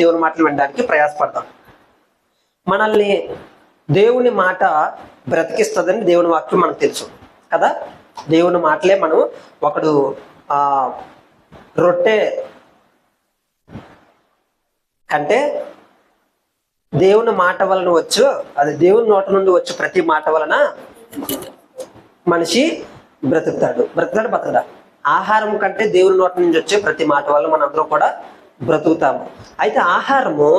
దేవుని మాటలు వినడానికి ప్రయాసపడతాం. మనల్ని దేవుని మాట బ్రతికిస్తుందని దేవుని వాక్యం మనకు తెలుసు కదా. దేవుని మాటలే మనం ఒకడు రొట్టె కంటే దేవుని మాట వలన వచ్చు, అది దేవుని నోట నుండి వచ్చు ప్రతి మాట వలన మనిషి బ్రతుకుతాడు బతకడా. ఆహారం కంటే దేవుని నోట నుంచి వచ్చే ప్రతి మాట వల్ల మనందరం కూడా బ్రతుకుతాము. అయితే ఆహారము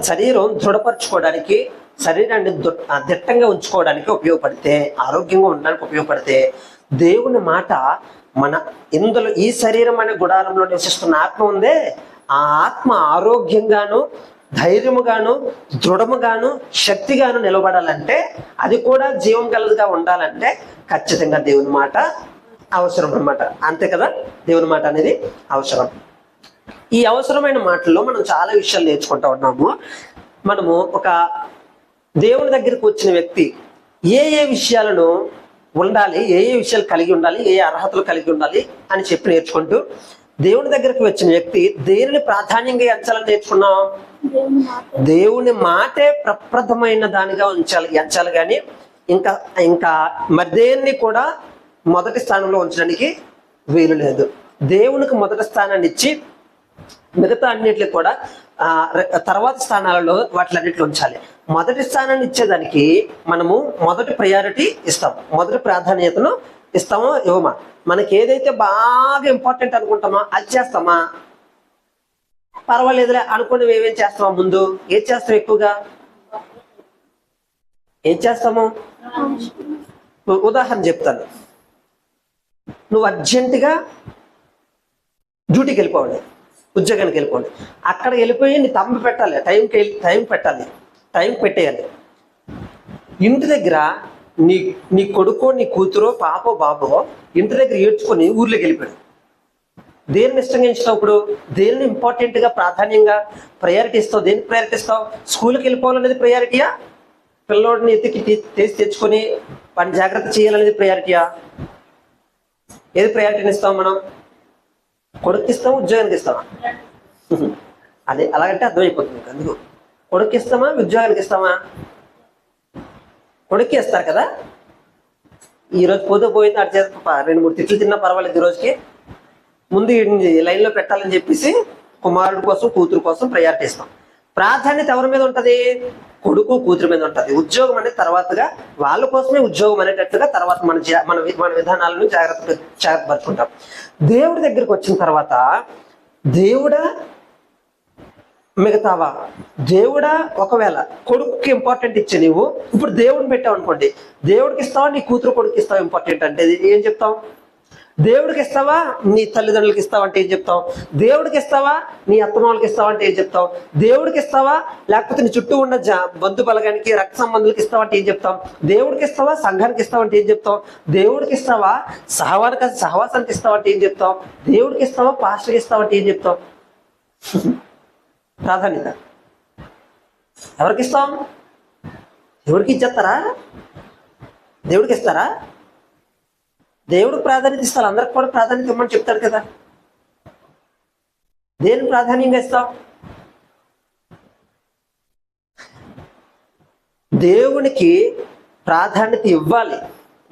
శరీరం దృఢపరచుకోవడానికి, శరీరాన్ని దిట్టంగా ఉంచుకోవడానికి ఉపయోగపడితే, ఆరోగ్యంగా ఉండడానికి ఉపయోగపడితే, దేవుని మాట ఇందులో ఈ శరీరం అనే గుడారంలో నివసిస్తున్న ఆత్మ ఉందే, ఆ ఆత్మ ఆరోగ్యంగాను ధైర్యముగాను దృఢముగాను శక్తిగాను నిలబడాలంటే, అది కూడా జీవం కలదుగా ఉండాలంటే ఖచ్చితంగా దేవుని మాట అవసరం అన్నమాట. అంతే కదా, దేవుని మాట అనేది అవసరం. ఈ అవసరమైన మాటల్లో మనం చాలా విషయాలు నేర్చుకుంటూ ఉన్నాము. మనము ఒక దేవుని దగ్గరికి వచ్చిన వ్యక్తి ఏ విషయాలను ఉండాలి, ఏ విషయాలు కలిగి ఉండాలి, ఏ అర్హతలు కలిగి ఉండాలి అని చెప్పి నేర్చుకుంటూ, దేవుని దగ్గరికి వచ్చిన వ్యక్తి దేనిని ప్రాధాన్యంగా ఎంచాలని నేర్చుకున్నాం? దేవుని మాటే ప్రప్రథమైన దానిగా ఎంచాలి కానీ ఇంకా మధ్యాన్ని కూడా మొదటి స్థానంలో ఉంచడానికి వీలు లేదు. దేవునికి మొదటి స్థానాన్ని ఇచ్చి మిగతా అన్నిటిని కూడా తర్వాత స్థానాలలో వాటిలన్నింటిలో ఉంచాలి. మొదటి స్థానాన్ని ఇచ్చేదానికి మనము మొదటి ప్రయారిటీ ఇస్తాం, మొదటి ప్రాధాన్యతను ఇస్తామో ఇవ్వమా? మనకి ఏదైతే బాగా ఇంపార్టెంట్ అనుకుంటామో అది చేస్తామా? పర్వాలేదులే అనుకుని ఏమేం చేస్తామా? ముందు ఏం చేస్తాం? ఎక్కువగా ఏం చేస్తాము? ఉదాహరణ చెప్తాను. నువ్వు అర్జెంటుగా డ్యూటీకి వెళ్ళిపోవాలి, ఉద్యోగానికి వెళ్ళిపోవాలి. అక్కడ వెళ్ళిపోయి నీ తమ్ము పెట్టాలి, టైం పెట్టాలి, టైం పెట్టేయాలి. ఇంటి దగ్గర నీ కొడుకో నీ కూతురో పాపో బాబో ఇంటి దగ్గర ఏడ్చుకొని ఊర్లోకి వెళ్ళిపోయాడు. దేనిని ఇష్టంగా ఇస్తావు? ఇప్పుడు దేనిని ఇంపార్టెంట్గా ప్రాధాన్యంగా ప్రయారిటీ ఇస్తావు? దేనికి ప్రయారిటీ ఇస్తావు? స్కూల్కి వెళ్ళిపోవాలనేది ప్రయారిటీయా? పిల్లోడిని ఎత్తికి తెచ్చుకొని వాడిని జాగ్రత్త చేయాలనేది ప్రయారిటీయా? ఏది ప్రయారిటీని ఇస్తాం మనం? కొడుకు ఇస్తామా, ఉద్యోగానికి ఇస్తామా? అదే అలాగంటే అర్థమైపోతుంది. అందుకు కొడుకు ఇస్తామా, ఉద్యోగానికి ఇస్తామా? కొడుక్కి ఇస్తారు కదా. ఈరోజు పోయింది అటు చేత 2-3 తిట్లు తిన్నా పర్వాలేదు, ఈ రోజుకి ముందు లైన్లో పెట్టాలని చెప్పేసి కుమారుడు కోసం కూతురు కోసం ప్రయారిటీ ఇస్తాం. ప్రాధాన్యత ఎవరి మీద ఉంటుంది? కొడుకు కూతురు మీద ఉంటుంది. ఉద్యోగం అనేది తర్వాతగా, వాళ్ళ కోసమే ఉద్యోగం అనేటట్టుగా తర్వాత మన విధానాలను జాగ్రత్త పరుచుకుంటాం. దేవుడి దగ్గరికి వచ్చిన తర్వాత దేవుడా మిగతావా? దేవుడా ఒకవేళ కొడుకుకి ఇంపార్టెంట్ ఇచ్చే నువ్వు ఇప్పుడు దేవుడిని పెట్టావు అనుకోండి, దేవుడికి ఇస్తావా నీ కూతురు కొడుకు ఇస్తావా ఇంపార్టెంట్ అంటే ఏం చెప్తావు? దేవుడికి ఇస్తావా నీ తల్లిదండ్రులకి ఇస్తావా అంటే ఏం చెప్తావు? దేవుడికి ఇస్తావా నీ అత్తమామలకి ఇస్తావా అంటే ఏం చెప్తావు? దేవుడికి ఇస్తావా లేకపోతే నీ చుట్టూ ఉన్న బంధు బలగానికి రక్త సంబంధులకి ఇస్తావా అంటే ఏం చెప్తాం? దేవుడికి ఇస్తావా సంఘానికి ఇస్తావా అంటే ఏం చెప్తావు? దేవుడికి ఇస్తావా సహవాసానికి ఇస్తావా అంటే ఏం చెప్తావు? దేవుడికి ఇస్తావా పాస్టర్కి ఇస్తావా అంటే ఏం చెప్తావు? ప్రాధాన్యత ఎవరికి ఇస్తాం? దేవుడికి ఇచ్చేస్తారా? దేవుడికి ఇస్తారా? దేవుడికి ప్రాధాన్యత ఇస్తారు, అందరికి కూడా ప్రాధాన్యత ఇవ్వమని చెప్తాడు కదా. దేని ప్రాధాన్యంగా ఇస్తాం? దేవునికి ప్రాధాన్యత ఇవ్వాలి,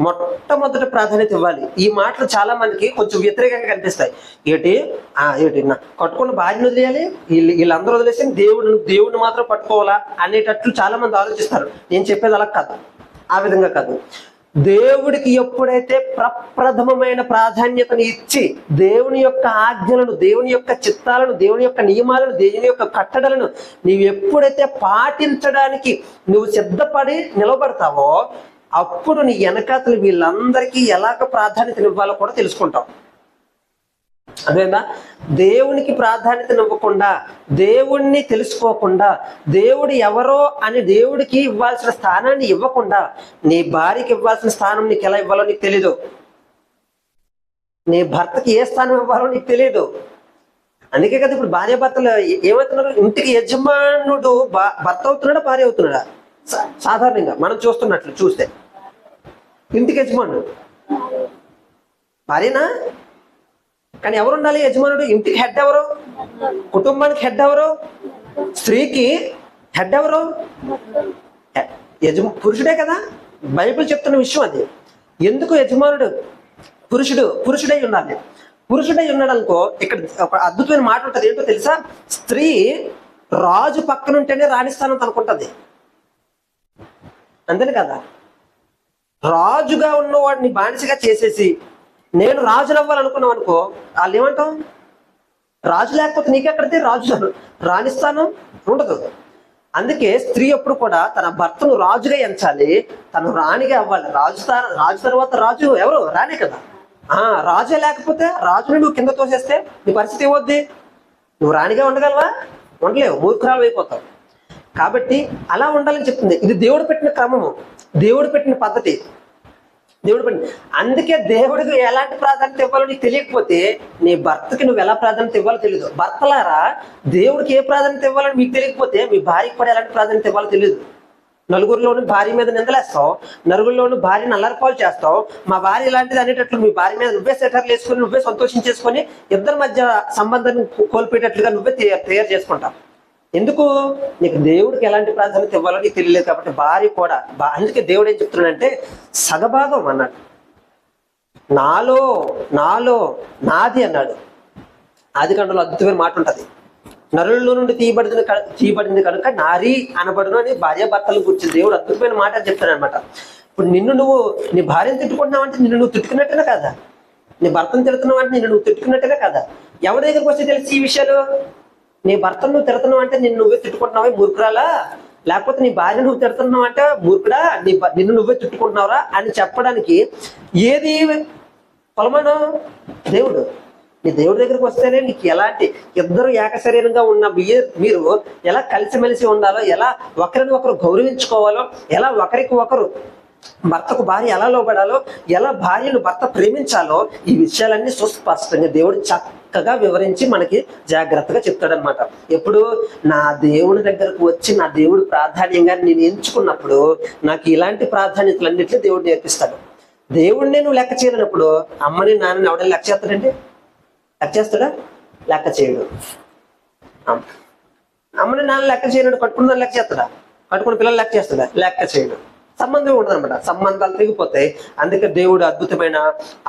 మొట్టమొదటి ప్రాధాన్యత ఇవ్వాలి. ఈ మాటలు చాలా మందికి కొంచెం వ్యతిరేకంగా కనిపిస్తాయి. ఏంటి కట్టుకున్న భార్యను వదిలేయాలి, వీళ్ళందరూ వదిలేసి దేవుడిని మాత్రం పట్టుకోవాలా అనేటట్లు చాలా మంది ఆలోచిస్తారు. నేను చెప్పేది అలా కాదు, ఆ విధంగా కాదు. దేవుడికి ఎప్పుడైతే ప్రప్రథమమైన ప్రాధాన్యతను ఇచ్చి దేవుని యొక్క ఆజ్ఞలను, దేవుని యొక్క చిత్తాలను, దేవుని యొక్క నియమాలను, దేవుని యొక్క కట్టడలను నీవు ఎప్పుడైతే పాటించడానికి నువ్వు సిద్ధపడి నిలబడతావో అప్పుడు నీ వెనకాతలు వీళ్ళందరికీ ఎలాగ ప్రాధాన్యతను ఇవ్వాలో కూడా తెలుసుకుంటావు. అదేనా? దేవునికి ప్రాధాన్యత ఇవ్వకుండా, దేవుణ్ణి తెలుసుకోకుండా, దేవుడు ఎవరో అని దేవుడికి ఇవ్వాల్సిన స్థానాన్ని ఇవ్వకుండా నీ భార్యకి ఇవ్వాల్సిన స్థానం నీకు ఎలా ఇవ్వాలో నీకు తెలీదు, నీ భర్తకి ఏ స్థానం ఇవ్వాలో నీకు తెలియదు. అందుకే కదా ఇప్పుడు భార్య భర్తలు ఏమవుతున్నారు? ఇంటికి యజమానుడు భర్త అవుతున్నాడా, భార్య అవుతున్నాడా? సాధారణంగా మనం చూస్తే ఇంటికి యజమానుడు భార్యనా? కానీ ఎవరు ఉండాలి యజమానుడు? ఇంటికి హెడ్ ఎవరు? కుటుంబానికి హెడ్ ఎవరు? స్త్రీకి హెడ్ ఎవరు? పురుషుడే కదా. బైబిల్ చెప్తున్న విషయం అది. ఎందుకు యజమానుడు పురుషుడై ఉండాలి? పురుషుడై ఉన్నాడు అనుకో, ఇక్కడ ఒక అద్భుతమైన మాట ఉంటుంది. ఏంటో తెలుసా? స్త్రీ రాజు పక్కన ఉంటేనే రాణిస్తానంత అనుకుంటుంది. అంతేనే కదా. రాజుగా ఉన్నవాడిని బానిసగా చేసేసి నేను రాజులు అవ్వాలనుకున్నావు అనుకో, వాళ్ళు ఏమంటాం? రాజు లేకపోతే నీకెక్కడితే రాజు రాణిస్తాను ఉండదు. అందుకే స్త్రీ ఎప్పుడు కూడా తన భర్తను రాజుగా ఎంచాలి, తను రాణిగా అవ్వాలి. రాజు తర్వాత రాజు ఎవరు? రాణే కదా. రాజే లేకపోతే, రాజుని నువ్వు కింద తోసేస్తే నీ పరిస్థితి ఏమవుద్ది? నువ్వు రాణిగా ఉండగలవా? ఉండలేవు, మూర్ఖురాలు అయిపోతావు. కాబట్టి అలా ఉండాలని చెప్తుంది. ఇది దేవుడు పెట్టిన క్రమము, దేవుడు పెట్టిన పద్ధతి, దేవుడు పెట్టిన. అందుకే దేవుడికి ఎలాంటి ప్రాధాన్యత ఇవ్వాలో నీకు తెలియకపోతే నీ భర్తకి నువ్వు ఎలా ప్రాధాన్యత ఇవ్వాలో తెలియదు. భర్తలారా, దేవుడికి ఏ ప్రాధాన్యత ఇవ్వాలో మీకు తెలియకపోతే మీ భార్యకి కూడా ఎలాంటి ప్రాధాన్యత ఇవ్వాలో తెలియదు. నలుగురిలోను భార్య మీద నిందలేస్తావు, నలుగురిలోను భార్యను అల్లరిపాలు చేస్తావు. మా భార్య ఇలాంటిది అనేటట్లు మీ భార్య మీద నువ్వే సెటర్లు వేసుకొని నువ్వే సంతోషించేసుకొని ఇద్దరి మధ్య సంబంధాన్ని కోల్పోయేటట్లుగా నువ్వే తయారు చేసుకుంటావు. ఎందుకు? నీకు దేవుడికి ఎలాంటి ప్రాధాన్యత ఇవ్వాలో నీకు తెలియలేదు కాబట్టి భార్య కూడా. అందుకే దేవుడు ఏం చెప్తున్నాడంటే సగభాగం అన్నాడు. నాలో నాది అన్నాడు. ఆదికాండంలో అద్భుతమైన మాట ఉంటుంది. నరుల్లో నుండి తీయబడింది కనుక నారీ అనబడును అని భార్యాభర్తలను గురించి దేవుడు అద్భుతమైన మాట అని చెప్తాడు అనమాట. ఇప్పుడు నువ్వు నీ భార్యను తిట్టుకుంటున్నావు అంటే నిన్ను నువ్వు తిట్టుకున్నట్టేనే కదా. నీ భర్తను తిడుతున్నావు అంటే నిన్ను నువ్వు తిట్టుకున్నట్టేనే కదా. ఎవరి దగ్గరికి వస్తే తెలిసి ఈ విషయాలు? నీ భర్తను నువ్వు తిడుతున్నావు అంటే నిన్ను నువ్వే తిట్టుకుంటున్నావా మూర్ఖురాలా? లేకపోతే నీ భార్య నువ్వు తిడుతున్నావు అంటే మూర్ఖుడా, నిన్ను నువ్వే తిట్టుకుంటున్నావురా అని చెప్పడానికి ఏది కొలమానం? దేవుడు. నీ దేవుడి దగ్గరికి వస్తేనే నీకు ఎలాంటి ఇద్దరు ఏకశరీరంగా ఉన్న మీరు ఎలా కలిసిమెలిసి ఉండాలో, ఎలా ఒకరిని ఒకరు గౌరవించుకోవాలో, ఎలా ఒకరికి ఒకరు భర్తకు భార్య ఎలా లోబడాలో, ఎలా భార్యను భర్త ప్రేమించాలో, ఈ విషయాలన్నీ సుస్పష్టంగా దేవుడు చక్కగా వివరించి మనకి జాగ్రత్తగా చెప్తాడనమాట. ఎప్పుడు? నా దేవుడి దగ్గరకు వచ్చి నా దేవుడు ప్రాధాన్యంగా నేను ఎంచుకున్నప్పుడు నాకు ఇలాంటి ప్రాధాన్యతలన్నింటినీ దేవుడు నేర్పిస్తాడు. దేవుడిని నువ్వు లెక్క చేయనప్పుడు అమ్మని నాన్నని ఎవడని లెక్క చేస్తాడండి? లెక్క చేస్తాడా? లెక్క చేయడు. అమ్మని నాన్న లెక్క చేయడు. కట్టుకున్న లెక్క చేస్తాడా? కట్టుకున్న పిల్లలు లెక్క చేస్తాడా? లెక్క చేయడు. సంబంధం ఉండదు అనమాట. సంబంధాలు తెగిపోతాయి. అందుకే దేవుడు అద్భుతమైన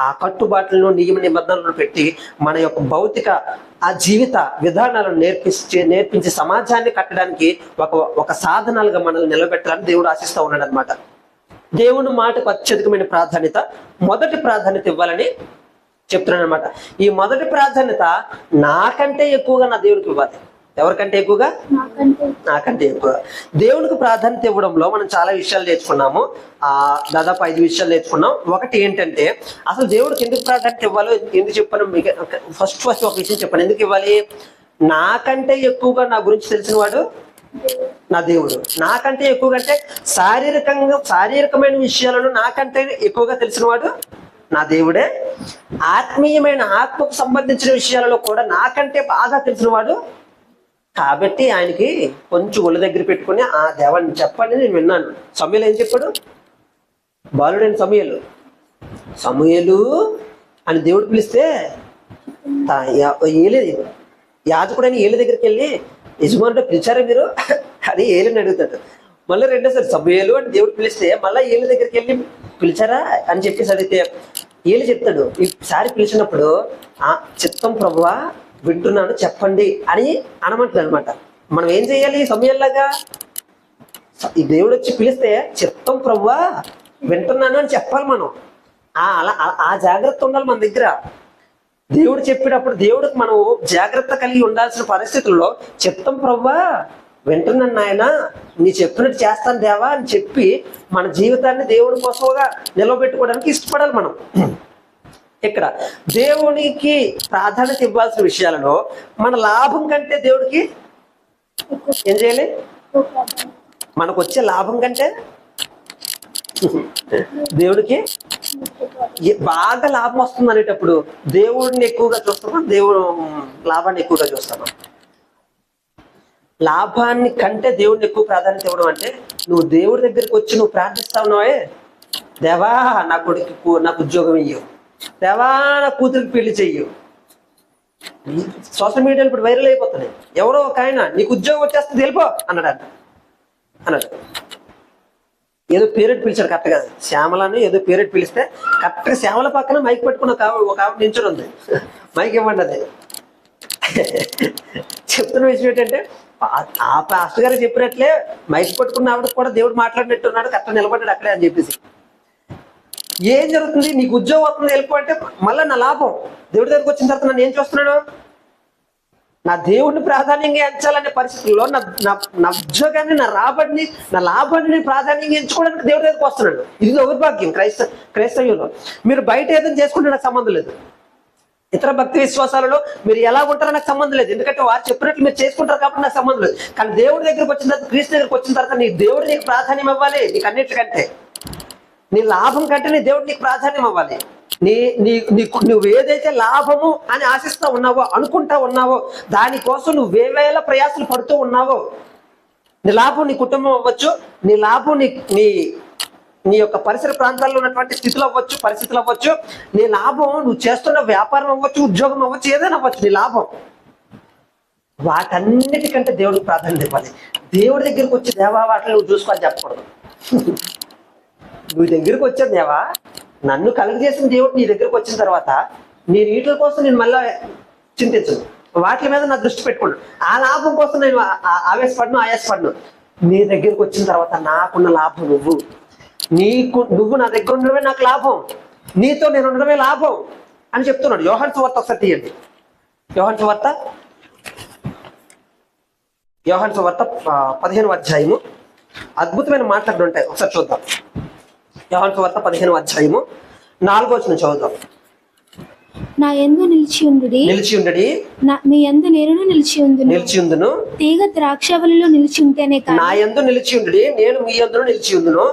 ఆ కట్టుబాట్లను నియమ నిబంధనలను పెట్టి మన యొక్క భౌతిక ఆ జీవిత విధానాలను నేర్పించి సమాజాన్ని కట్టడానికి ఒక సాధనాలుగా మనల్ని నిలబెట్టాలని దేవుడు ఆశిస్తూ ఉన్నాడు అనమాట. దేవుని మాటకు అత్యధికమైన ప్రాధాన్యత, మొదటి ప్రాధాన్యత ఇవ్వాలని చెప్తున్నాను అనమాట. ఈ మొదటి ప్రాధాన్యత నాకంటే ఎక్కువగా నా దేవుడికి ఇవ్వాలి. ఎవరికంటే ఎక్కువగా? నాకంటే ఎక్కువ. దేవునికి ప్రాధాన్యత ఇవ్వడంలో మనం చాలా విషయాలు నేర్చుకున్నాము. దాదాపు 5 విషయాలు నేర్చుకున్నాం. ఒకటి ఏంటంటే అసలు దేవుడికి ఎందుకు ప్రాధాన్యత ఇవ్వాలో ఎందుకు చెప్పాను మీకు. ఫస్ట్ ఒక విషయం చెప్పాను. ఎందుకు ఇవ్వాలి? నాకంటే ఎక్కువగా నా గురించి తెలిసిన వాడు నా దేవుడు. నాకంటే ఎక్కువగా అంటే శారీరకమైన విషయాలను నాకంటే ఎక్కువగా తెలిసిన వాడు నా దేవుడే. ఆత్మీయమైన ఆత్మకు సంబంధించిన విషయాలలో కూడా నాకంటే బాగా తెలిసిన వాడు. కాబట్టి ఆయనకి కొంచెం ఒళ్ళు దగ్గర పెట్టుకుని ఆ దేవాన్ని చెప్పండి నేను విన్నాను. సమూయేలు ఏం చెప్పాడు? బాలుడైన సమూయేలు అని దేవుడు పిలిస్తే యాజకుడైన ఏలి దగ్గరికి వెళ్ళి యజమానుడు పిలిచారా మీరు అని ఏలిని అడుగుతాడు. మళ్ళీ రెండోసారి సమూయేలు అని దేవుడు పిలిస్తే మళ్ళీ ఏలి దగ్గరికి వెళ్ళి పిలిచారా అని చెప్పేసి అడిగితే ఏలి చెప్తాడు. ఈసారి పిలిచినప్పుడు చిత్తం ప్రభువా వింటున్నాను చెప్పండి అని అనమంటుంది అనమాట. మనం ఏం చేయాలి? సమూయేలులాగా ఈ దేవుడు వచ్చి పిలిస్తే చిత్తం ప్రభువా వింటున్నాను అని చెప్పాలి మనం. ఆ జాగ్రత్త ఉండాలి మన దగ్గర. దేవుడు చెప్పేటప్పుడు దేవుడికి మనం జాగ్రత్త కలిగి ఉండాల్సిన పరిస్థితుల్లో చిత్తం ప్రభువా వింటున్నాను నాయన, నీ చెప్పినట్టు చేస్తాను దేవా అని చెప్పి మన జీవితాన్ని దేవుడి కోసంగా నిలవబెట్టుకోవడానికి ఇష్టపడాలి మనం. ఇక్కడ దేవునికి ప్రాధాన్యత ఇవ్వాల్సిన విషయాలలో మన లాభం కంటే దేవుడికి ఏం చేయాలి? మనకు వచ్చే లాభం కంటే దేవుడికి బాగా లాభం వస్తుంది అనేటప్పుడు దేవుడిని ఎక్కువగా చూస్తామా, దేవుడు లాభాన్ని ఎక్కువగా చూస్తామా? లాభాన్ని కంటే దేవుడిని ఎక్కువ ప్రాధాన్యత ఇవ్వడం అంటే నువ్వు దేవుడి దగ్గరికి వచ్చి నువ్వు ప్రార్థిస్తా ఉన్నావే, దేవా నా కొడుకు నాకు ఉద్యోగం ఇయ్యు, దేవా నా కూతురికి పెళ్లి చెయ్యు, సోషల్ మీడియాలో ఇప్పుడు వైరల్ అయిపోతున్నాయి. ఎవరో ఒక ఆయన నీకు ఉద్యోగం వచ్చేస్తుంది వెళ్ళిపో అన్నాడు. ఏదో పేరెట్ పిలిచాడు కరెక్ట్ కాదు, శ్యామలని ఏదో పేరెట్ పిలిస్తే కరెక్ట్గా శ్యామల పక్కన మైక్ పెట్టుకున్న ఒక ఆవిడ నించుని ఉంది. మైక్ ఇవ్వండి అది. చెప్తున్న విషయం ఏంటంటే ఆ పాస్టర్ గారు చెప్పినట్లే మైక్ పట్టుకున్న ఆవిడ కూడా దేవుడు మాట్లాడినట్టున్నాడు, కరెక్ట్ నిలబడ్డాడు అక్కడే అని చెప్పేసి. ఏం జరుగుతుంది? నీకు ఉద్యోగం అవుతుంది వెళ్ళిపో అంటే మళ్ళీ నా లాభం. దేవుడి దగ్గరికి వచ్చిన తర్వాత నన్ను ఏం చూస్తున్నాడు? నా దేవుడిని ప్రాధాన్యంగా ఎంచాలనే పరిస్థితుల్లో నా ఉద్యోగాన్ని, నా రాబడిని, నా లాభాన్ని ప్రాధాన్యంగా ఎంచుకోవడానికి దేవుడి దగ్గరికి వస్తున్నాడు. ఇది దౌర్భాగ్యం క్రైస్తవ్యంలో. మీరు బయట ఏదైనా చేసుకుంటే నాకు సంబంధం లేదు. ఇతర భక్తి విశ్వాసాలలో మీరు ఎలా ఉంటారో నాకు సంబంధం లేదు, ఎందుకంటే వారు చెప్పినట్లు మీరు చేసుకుంటారు కాబట్టి నాకు సంబంధం లేదు. కానీ దేవుడి దగ్గరికి వచ్చిన తర్వాత, క్రీస్తు దగ్గరికి వచ్చిన తర్వాత నీ దేవుడు నీకు ప్రాధాన్యం ఇవ్వాలి. నీకు అన్నిటికంటే నీ లాభం కంటే నీ దేవుడు నీకు ప్రాధాన్యం ఇవ్వాలి. నువ్వు ఏదైతే లాభము అని ఆశిస్తా ఉన్నావో, అనుకుంటా ఉన్నావో, దానికోసం నువ్వేవేళ ప్రయాసాలు పడుతూ ఉన్నావో, నీ లాభం నీ కుటుంబం అవ్వచ్చు, నీ లాభం నీ యొక్క పరిసర ప్రాంతాల్లో ఉన్నటువంటి స్థితులు అవ్వచ్చు, పరిస్థితులు అవ్వచ్చు, నీ లాభం నువ్వు చేస్తున్న వ్యాపారం అవ్వచ్చు, ఉద్యోగం అవ్వచ్చు, ఏదైనా అవ్వచ్చు, నీ లాభం. వాటన్నిటికంటే దేవుడికి ప్రాధాన్యత ఇవ్వాలి. దేవుడి దగ్గరికి వచ్చి దేవా వాటిని నువ్వు చూసుకోవాలి చెప్పకూడదు. నువ్వు దగ్గరికి వచ్చావు దేవా, నన్ను కలుగజేసిన దేవుడు నీ దగ్గరికి వచ్చిన తర్వాత నీ నీటిల కోసం నేను మళ్ళీ చింతించను, వాటి మీద నా దృష్టి పెట్టుకున్నాను. ఆ లాభం కోసం నేను ఆయాసపడను. నీ దగ్గరికి వచ్చిన తర్వాత నాకున్న లాభం నువ్వు నా దగ్గర ఉండడమే నాకు లాభం, నీతో నేను ఉండడమే లాభం అని చెప్తున్నాడు. యోహాను సువార్త ఒకసారి తీయండి. యోహాను సువార్త 15వ అధ్యాయము. అద్భుతమైన మాటలు ఉంటాయి, ఒకసారి చూద్దాం. యోహాను సువార్త 15వ అధ్యాయము 4వ వచనం చదువుదాం. నా యందు నిలిచి ఉండుడి, మీ యందు నేను నిలిచి ఉందును. తీగ ద్రాక్షవల్లిలో నిలిచి ఉంటేనే కానీ, నా యందు నిలిచి ఉండుడి, నేను మీ యందు నిలిచి ఉందును.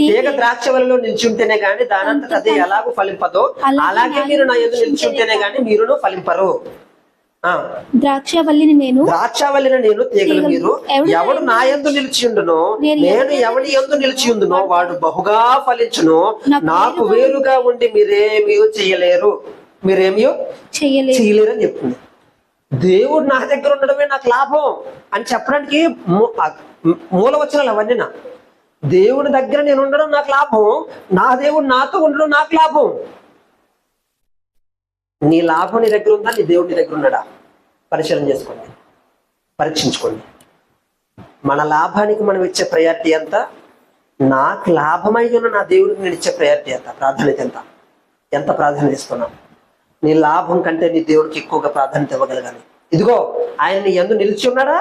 తీగ ద్రాక్షవల్లిలో నిలిచి ఉంటేనే గాని దానంతట అదే ఎలాగూ ఫలింపదో, అలాగే మీరు నా యందు నిలిచి ఉంటేనే గాని మీరును ఫలింపరు. ద్రాక్షవల్లిని నేను, తీగలు మీరు. ఎవడు నా యందు నిలిచి ఉండునో, నేను ఎవడి యందు నిలిచి ఉండునో వాడు బహుగా ఫలించును. నాకు వేరుగా ఉండి మీరేమీ చేయలేరు అని చెప్తుంది. దేవుడు నా దగ్గర ఉండడమే నాకు లాభం అని చెప్పడానికి మూల వచనాలు అవన్నీ. దేవుడి దగ్గర నేను ఉండడం నాకు లాభం, నా దేవుడు నాతో ఉండడం నాకు లాభం. నీ లాభం నీ దగ్గర ఉందా? నీ దేవుడి దగ్గర ఉన్నాడా? పరిశీలన చేసుకోండి, పరీక్షించుకోండి. మన లాభానికి మనం ఇచ్చే ప్రయారిటీ ఎంత? నాకు లాభమై ఉన్న నా దేవుడికి నేను ఇచ్చే ప్రయారిటీ ఎంత, ప్రాధాన్యత ఎంత ప్రాధాన్యత ఇస్తున్నాం? నీ లాభం కంటే నీ దేవుడికి ఎక్కువగా ప్రాధాన్యత ఇవ్వగలగాలి. ఇదిగో ఆయన నీ యందు నిలిచి ఉన్నాడా?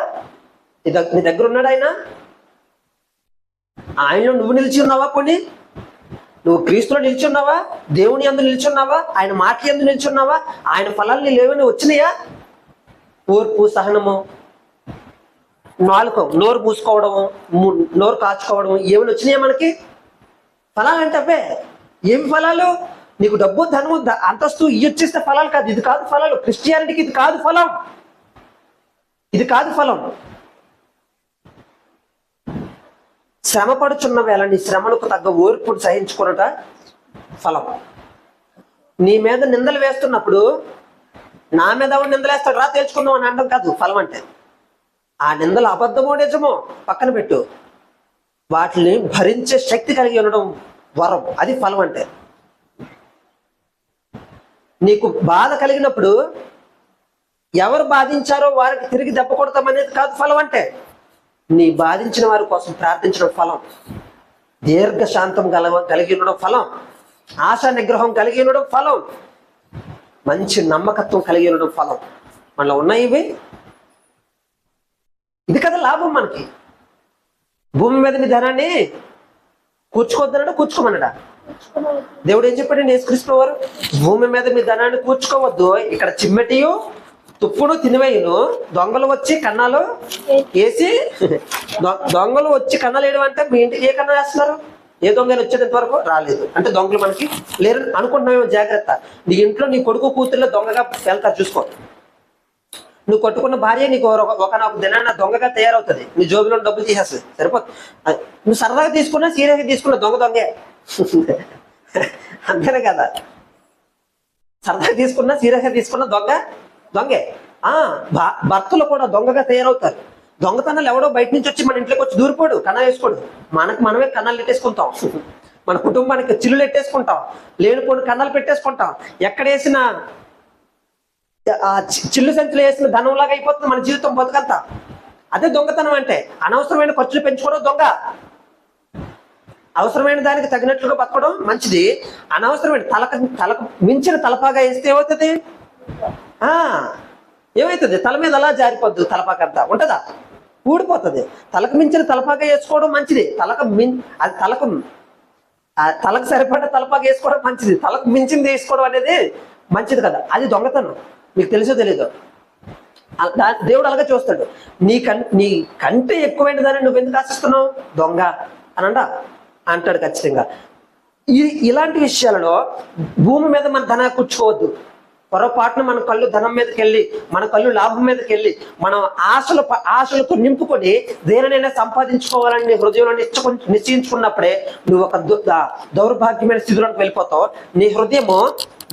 నీ దగ్గర ఉన్నాడా? ఆయనలో నువ్వు నిలిచి ఉన్నావా? పోనీ నువ్వు క్రీస్తులో నిలిచి ఉన్నావా? దేవుని యందు నిలిచి ఉన్నావా? ఆయన మాట యందు నిలిచి ఉన్నావా? ఆయన ఫలాలు నీ లేవని వచ్చినాయా? ఓర్పు, సహనము, నోరు మూసుకోవడము, నోరు కాచుకోవడం, ఏమైనా వచ్చినాయా మనకి? ఫలాలు అంటే అవే. ఏమి ఫలాలు? నీకు డబ్బు, ధనము, అంతస్తు ఇచ్చేస్తే ఫలాలు కాదు. ఇది కాదు ఫలాలు. క్రిస్టియానిటీకి ఇది కాదు ఫలం. శ్రమ పడుచున్న వేళ నీ శ్రమలకు తగ్గ ఓర్పును సహించుకున్నట ఫలం. నీ మీద నిందలు వేస్తున్నప్పుడు నా మీద ఎవరు నిందలేస్తాడు రా తేల్చుకుందాం అని అనడం కాదు ఫలం అంటే. ఆ నిందలు అబద్ధమో నిజమో పక్కన పెట్టు, వాటిని భరించే శక్తి కలిగి ఉండడం వరం, అది ఫలం అంటే. నీకు బాధ కలిగినప్పుడు ఎవరు బాధించారో వారికి తిరిగి దెబ్బ కొడతామనేది కాదు ఫలం అంటే. నీ బాధించిన వారి కోసం ప్రార్థించడం ఫలం. దీర్ఘశాంతం కలిగి ఉండడం ఫలం. ఆశా నిగ్రహం కలిగి ఉండడం ఫలం. మంచి నమ్మకత్వం కలిగి ఉండడం ఫలం. మనలో ఉన్నాయి ఇవి. ఇది కదా లాభం మనకి. భూమి మీద నీ ధనాన్ని కూర్చుకోవద్దన్నాడా, కూర్చుకోమన్నాడా? దేవుడు ఏం చెప్పాడు? యేసుక్రీస్తు వారు భూమి మీద మీ ధనాన్ని కూర్చుకోవద్దు, ఇక్కడ చిమ్మటియు తుప్పును తినివేయును, దొంగలు వచ్చి కన్నాలు వేసి. దొంగలు వచ్చి కన్నాలు వేయడం అంటే మీ ఇంటికి ఏ కన్నా వేస్తున్నారు? ఏ దొంగలు వచ్చేది ఇంతవరకు రాలేదు అంటే దొంగలు మనకి లేరు అనుకుంటున్నామేమో. జాగ్రత్త. నీ ఇంట్లో నీ కొడుకు కూతుర్లో దొంగగా వెళ్తారు, చూసుకో. నువ్వు కొట్టుకున్న భార్య నీకు ఒకనొక దినాన్న దొంగగా తయారవుతుంది. నీ జోబులో డబ్బులు తీసేస్తుంది, సరిపోతుంది. నువ్వు సరదాగా తీసుకున్నా, సీరియస్గా తీసుకున్నా దొంగే. అంతేనే కదా? సరదాగా తీసుకున్నా, సీరియస్గా తీసుకున్నా దొంగ దొంగే. భర్తలు కూడా దొంగగా తయారవుతారు. దొంగతనాలు ఎవడో బయట నుంచి వచ్చి మన ఇంట్లోకి వచ్చి దూరిపోడు, కన్నా వేసుకోడు. మనమే కన్నాలు పెట్టేసుకుంటాం, మన కుటుంబానికి చిల్లులు పెట్టేసుకుంటాం, లేనిపోని కన్నాలు పెట్టేసుకుంటాం. ఎక్కడేసిన ఆ చిల్లు సంచులు వేసిన ధనంలాగా అయిపోతుంది మన జీవితం, బతుకంతా. అదే దొంగతనం అంటే. అనవసరమైన ఖర్చులు పెంచుకోవడం దొంగ. అవసరమైన దానికి తగినట్లుగా బతకడం మంచిది. అనవసరమైన తలకు మించిన తలపాగా వేస్తే ఏమవుతుంది? ఏమవుతుంది? తల మీద అలా జారిపోద్దు, తలపాకంతా ఉంటుందా? ఊడిపోతుంది. తలకు మించిన తలపాగా వేసుకోవడం మంచిది. తలకు సరిపడా తలపాగా వేసుకోవడం మంచిది. తలకు మించింది వేసుకోవడం అనేది మంచిది కదా. అది దొంగతనం. మీకు తెలుసో తెలీదు. దేవుడు అలాగే చూస్తాడు. నీ కంటే ఎక్కువైన దాన్ని నువ్వు ఎందుకు ఆశిస్తున్నావు? దొంగ అనండా అంటాడు ఖచ్చితంగా. ఇలాంటి విషయాలలో భూమి మీద మన ధనాన్ని కూర్చుకోవద్దు. పొరపాటున మన కళ్ళు ధనం మీదకి వెళ్ళి, మన కళ్ళు లాభం మీదకి వెళ్ళి, మనం ఆశలతో నింపుకొని దేనినైనా సంపాదించుకోవాలని నీ హృదయంలో నిశ్చయించుకున్నప్పుడే నువ్వు ఒక దౌర్భాగ్యమైన స్థితిలోకి వెళ్ళిపోతావు. నీ హృదయము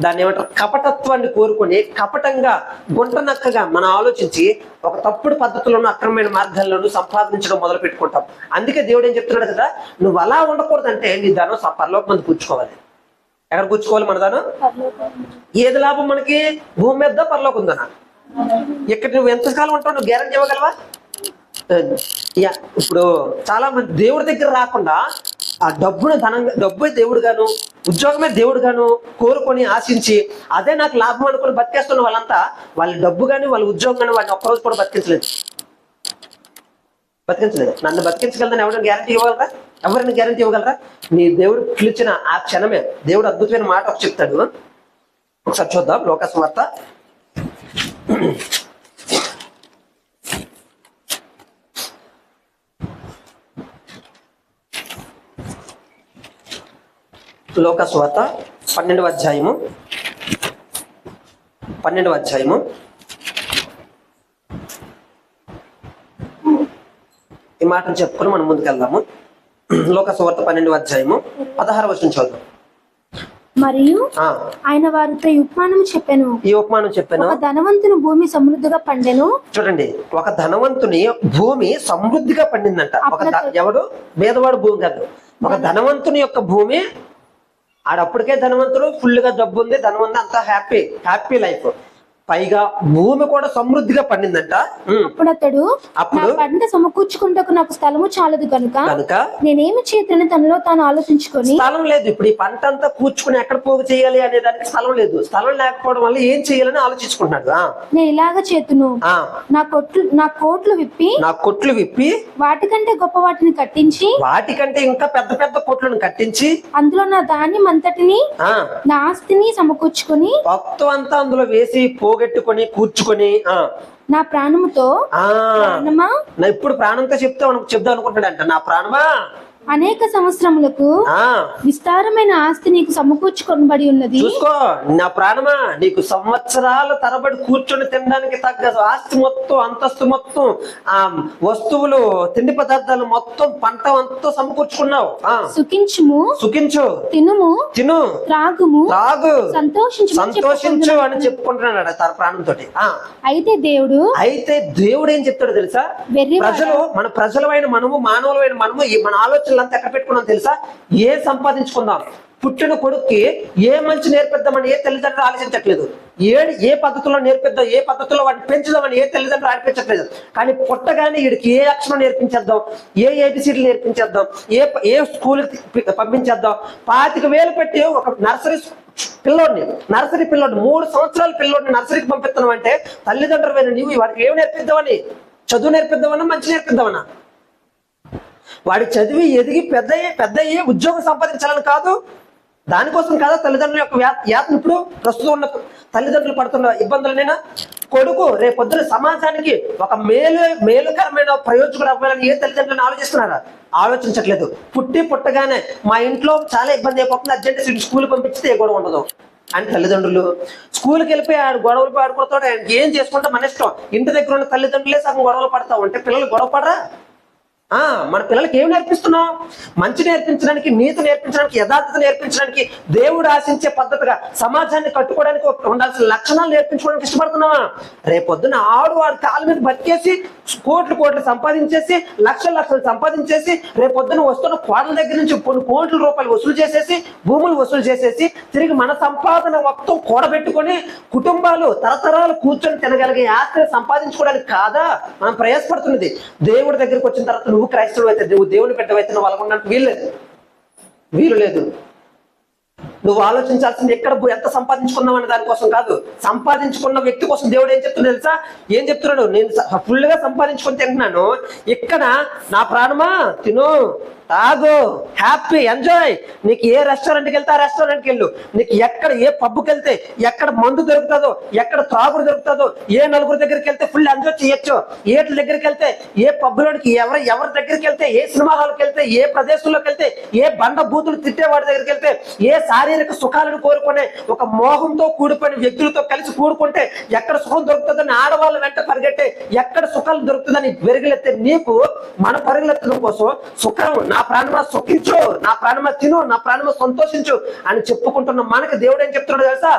దాన్ని ఏమంటారు, కపటత్వాన్ని కోరుకొని కపటంగా గుంటనక్కగా మనం ఆలోచించి ఒక తప్పుడు పద్ధతుల్లోనూ అక్రమమైన మార్గాల్లోనూ సంపాదించడం మొదలు పెట్టుకుంటాం. అందుకే దేవుడు ఏం చెప్తున్నాడు కదా, నువ్వు అలా ఉండకూడదంటే నీ ధనం పరలోకం మంది కూర్చుకోవాలి. ఎక్కడ కూర్చుకోవాలి మన ధనం? ఏది లాభం మనకి? భూమి మీద పరలోకం ఉందనా? ఇక్కడ నువ్వు ఎంతకాలం ఉంటావు? నువ్వు గ్యారెంటీ ఇవ్వగలవా? ఇప్పుడు చాలా మంది దేవుడి దగ్గర రాకుండా ఆ డబ్బే దేవుడు గాను, ఉద్యోగమే దేవుడు గాను కోరుకొని ఆశించి అదే నాకు లాభం అనుకుని బతికేస్తున్న వాళ్ళంతా వాళ్ళ డబ్బు కానీ వాళ్ళ ఉద్యోగం కానీ వాటిని ఒక్కరోజు కూడా బతికించలేదు. నన్ను బతికించగలదని ఎవరైనా గ్యారంటీ ఇవ్వగలరా? ఎవరైనా గ్యారంటీ ఇవ్వగలరా? నీ దేవుడు పిలిచిన ఆ క్షణమే దేవుడు అద్భుతమైన మాట ఒక చెప్తాడు. ఒకసారి చూద్దాం లోకాసు వార్త 12వ అధ్యాయము ఈ మాటను చెప్పుకొని మనం ముందుకు వెళ్దాము. లోకాసు వార్త 12వ అధ్యాయము 16వ వచనం చదువు. మరియు ఆయన వారితో ఈ ఉపమానం చెప్పాను. ఒక ధనవంతుని భూమి సమృద్ధిగా పండెను. చూడండి, ఒక ధనవంతుని భూమి సమృద్ధిగా పండిందంట. ఎవడు? పేదవాడు భూమి కాదు. ఒక ధనవంతుని యొక్క భూమి. ఆడప్పటికే ధనవంతుడు, ఫుల్ గా డబ్బు ఉంది, ధనం ఉంది, అంతా హ్యాపీ లైఫ్. పైగా భూమి కూడా సమృద్ధిగా పండిందంట. అప్పుడు పంట సమకూర్చుకుంటకు నాకు స్థలము చాలదు కనుక నేనేమి చేతని తనలో తాను ఆలోచించుకొని, స్థలం లేదు. ఇప్పుడు ఈ పంట అంతా కూర్చుకుని ఎక్కడ పోగు చేయాలి అనే దానికి స్థలం లేదు. స్థలం లేకపోవడం వల్ల ఏం చేయాలని ఆలోచించుకుంటున్నాడు. నేను ఇలాగ చేతును, నా కోట్లు విప్పి వాటికంటే గొప్ప వాటిని కట్టించి, వాటికంటే ఇంకా పెద్ద పెద్ద కోట్లను కట్టించి అందులో నా ధాన్యం అంతటిని, నా ఆస్తిని సమకూర్చుకొని మొత్తం అంతా అందులో వేసి పోగొట్టుకొని కూర్చుకొని నా ప్రాణముతో, ఇప్పుడు ప్రాణంతో చెప్తా అనుకుంటాడంట. నా ప్రాణమా, అనేక సంవత్సరములకు విస్తారమైన ఆస్తి నీకు సమకూర్చుకొనబడి ఉన్నది. చూసుకో, నా ప్రాణమా, నీకు సంవత్సరాల తరబడి కూర్చొని తినడానికి తగ్గ ఆస్తి మొత్తం, అంతస్తు మొత్తం, ఆ వస్తువులు, తిండి పదార్థాలు మొత్తం, పంట అంతా సమకూర్చుకున్నావు. సుఖించు, తిను, త్రాగు, సంతోషించు అని చెప్పుకుంటున్నాడు తన ప్రాణంతో. అయితే దేవుడు ఏం చెప్తాడు తెలుసా? మన ప్రజలమైన మనము, మానవులమైన మనము, మన ఆలోచన అంతా ఎక్కడ పెట్టుకున్నాం తెలుసా? ఏ సంపాదించుకుందాం, పుట్టిన కొడుక్కి ఏ మంచి నేర్పిద్దామని ఏ తల్లిదండ్రులు ఆలోచించట్లేదు. ఏ పద్ధతిలో నేర్పిద్దాం, ఏ పద్ధతిలో వాటిని పెంచుదామని ఏ తల్లిదండ్రులు ఆడిపించట్లేదు. కానీ పుట్టగానే వీడికి ఏ అక్షరం నేర్పించేద్దాం, ఏ ఏబిసిడీలు నేర్పించేద్దాం, ఏ స్కూల్కి పంపించేద్దాం. 25,000 పెట్టి ఒక నర్సరీ పిల్లోడిని 3 సంవత్సరాల పిల్లోడిని నర్సరీకి పంపిస్తున్నాం అంటే తల్లిదండ్రులు నీవు వాడికి ఏమి నేర్పిద్దామని? చదువు నేర్పిద్దామన్నా, మంచి నేర్పిద్దామన్నా? వాడి చదివి ఎదిగి పెద్ద ఉద్యోగం సంపాదించాలని కాదు, దానికోసం కాదా తల్లిదండ్రుల యొక్క యాత్ర? ఇప్పుడు ప్రస్తుతం ఉన్న తల్లిదండ్రులు పడుతున్న ఇబ్బందులనైనా కొడుకు రేపొద్దున సమాజానికి ఒక మేలుకరమైన ప్రయోజకుడు అవ్వాలని ఏ తల్లిదండ్రులను ఆలోచిస్తున్నారా? ఆలోచించట్లేదు. పుట్టగానే మా ఇంట్లో చాలా ఇబ్బంది అయిపోతుంది, అర్జెంట్ స్కూల్ పంపించితే ఏ గొడవ ఉండదు అని తల్లిదండ్రులు. స్కూల్కి వెళ్ళిపోయి గొడవలు ఆడుకుంటాడు, ఆయనకి ఏం చేసుకుంటే మన ఇష్టం. ఇంటి దగ్గర ఉన్న తల్లిదండ్రులే సగం గొడవలు పడతా ఉంటే పిల్లలు గొడవ పడరా? మన పిల్లలకి ఏం నేర్పిస్తున్నాం? మంచి నేర్పించడానికి, నీతి నేర్పించడానికి, యథార్థత నేర్పించడానికి, దేవుడు ఆశించే పద్ధతిగా సమాజాన్ని కట్టుకోవడానికి ఉండాల్సిన లక్షణాలు నేర్పించుకోవడానికి ఇష్టపడుతున్నావా? రేపొద్దున వాడి కాళ్ళ మీద బతికేసి కోట్లు సంపాదించేసి లక్షలు సంపాదించేసి రేపొద్దున వస్తున్న కోట్ల దగ్గర నుంచి కొన్ని కోట్ల రూపాయలు వసూలు చేసేసి, భూములు వసూలు చేసేసి, తిరిగి మన సంపాదన మొత్తం కూడబెట్టుకొని కుటుంబాలు తరతరాలు కూర్చొని తినగలిగే ఆస్తిని సంపాదించుకోవడానికి కాదా మనం ప్రయాసపడుతున్నది? దేవుడి దగ్గరికి వచ్చిన తర్వాత నువ్వు క్రైస్తవుడు అయితే, నువ్వు దేవుని బిడ్డవైతే నువ్వు అలాగొనడానికి వీలు లేదు. నువ్వు ఆలోచించాల్సింది ఎక్కడ ఎంత సంపాదించుకున్నావు అనే దానికోసం కాదు, సంపాదించుకున్న వ్యక్తి కోసం దేవుడు ఏం చెప్తున్నాడు తెలుసా? ఏం చెప్తున్నాడు? నేను ఫుల్ గా సంపాదించుకొని తింటున్నాను, ఇక్కడ నా ప్రాణమా తిను, తాగు, హ్యాపీ, ఎంజాయ్. నీకు ఏ రెస్టారెంట్కి వెళ్తే ఆ రెస్టారెంట్కి వెళ్ళు, నీకు ఎక్కడ ఏ పబ్కి వెళ్తే ఎక్కడ మందు దొరుకుతుందో, ఎక్కడ త్రాగుడు దొరుకుతుందో, ఏ నలుగురు దగ్గరికి వెళ్తే ఫుల్ ఎంజాయ్ చేయొచ్చు, ఏట్ల దగ్గరికి వెళ్తే, ఏ పబ్లోకి ఎవరి దగ్గరికి వెళ్తే, ఏ సినిమా హాల్కి వెళ్తే, ఏ ప్రదేశంలోకి వెళ్తే, ఏ బండ బూతులు తిట్టేవాడి దగ్గరికి వెళ్తే, ఏ శారీరక సుఖాలను కోరుకునే ఒక మోహంతో కూడుకునే వ్యక్తులతో కలిసి కూడుకుంటే ఎక్కడ సుఖం దొరుకుతుందని ఆడవాళ్ళ వెంట పరిగెట్టే ఎక్కడ సుఖాలు దొరుకుతుందని పెరుగులెత్తే నీకు మన పరుగులెత్తడం కోసం సుఖం, నా ప్రాణమా సుఖించు, నా ప్రాణమా తిను, నా ప్రాణమా సంతోషించు అని చెప్పుకుంటున్న మనకి దేవుడు ఏం చెప్తున్నాడు తెలుసా?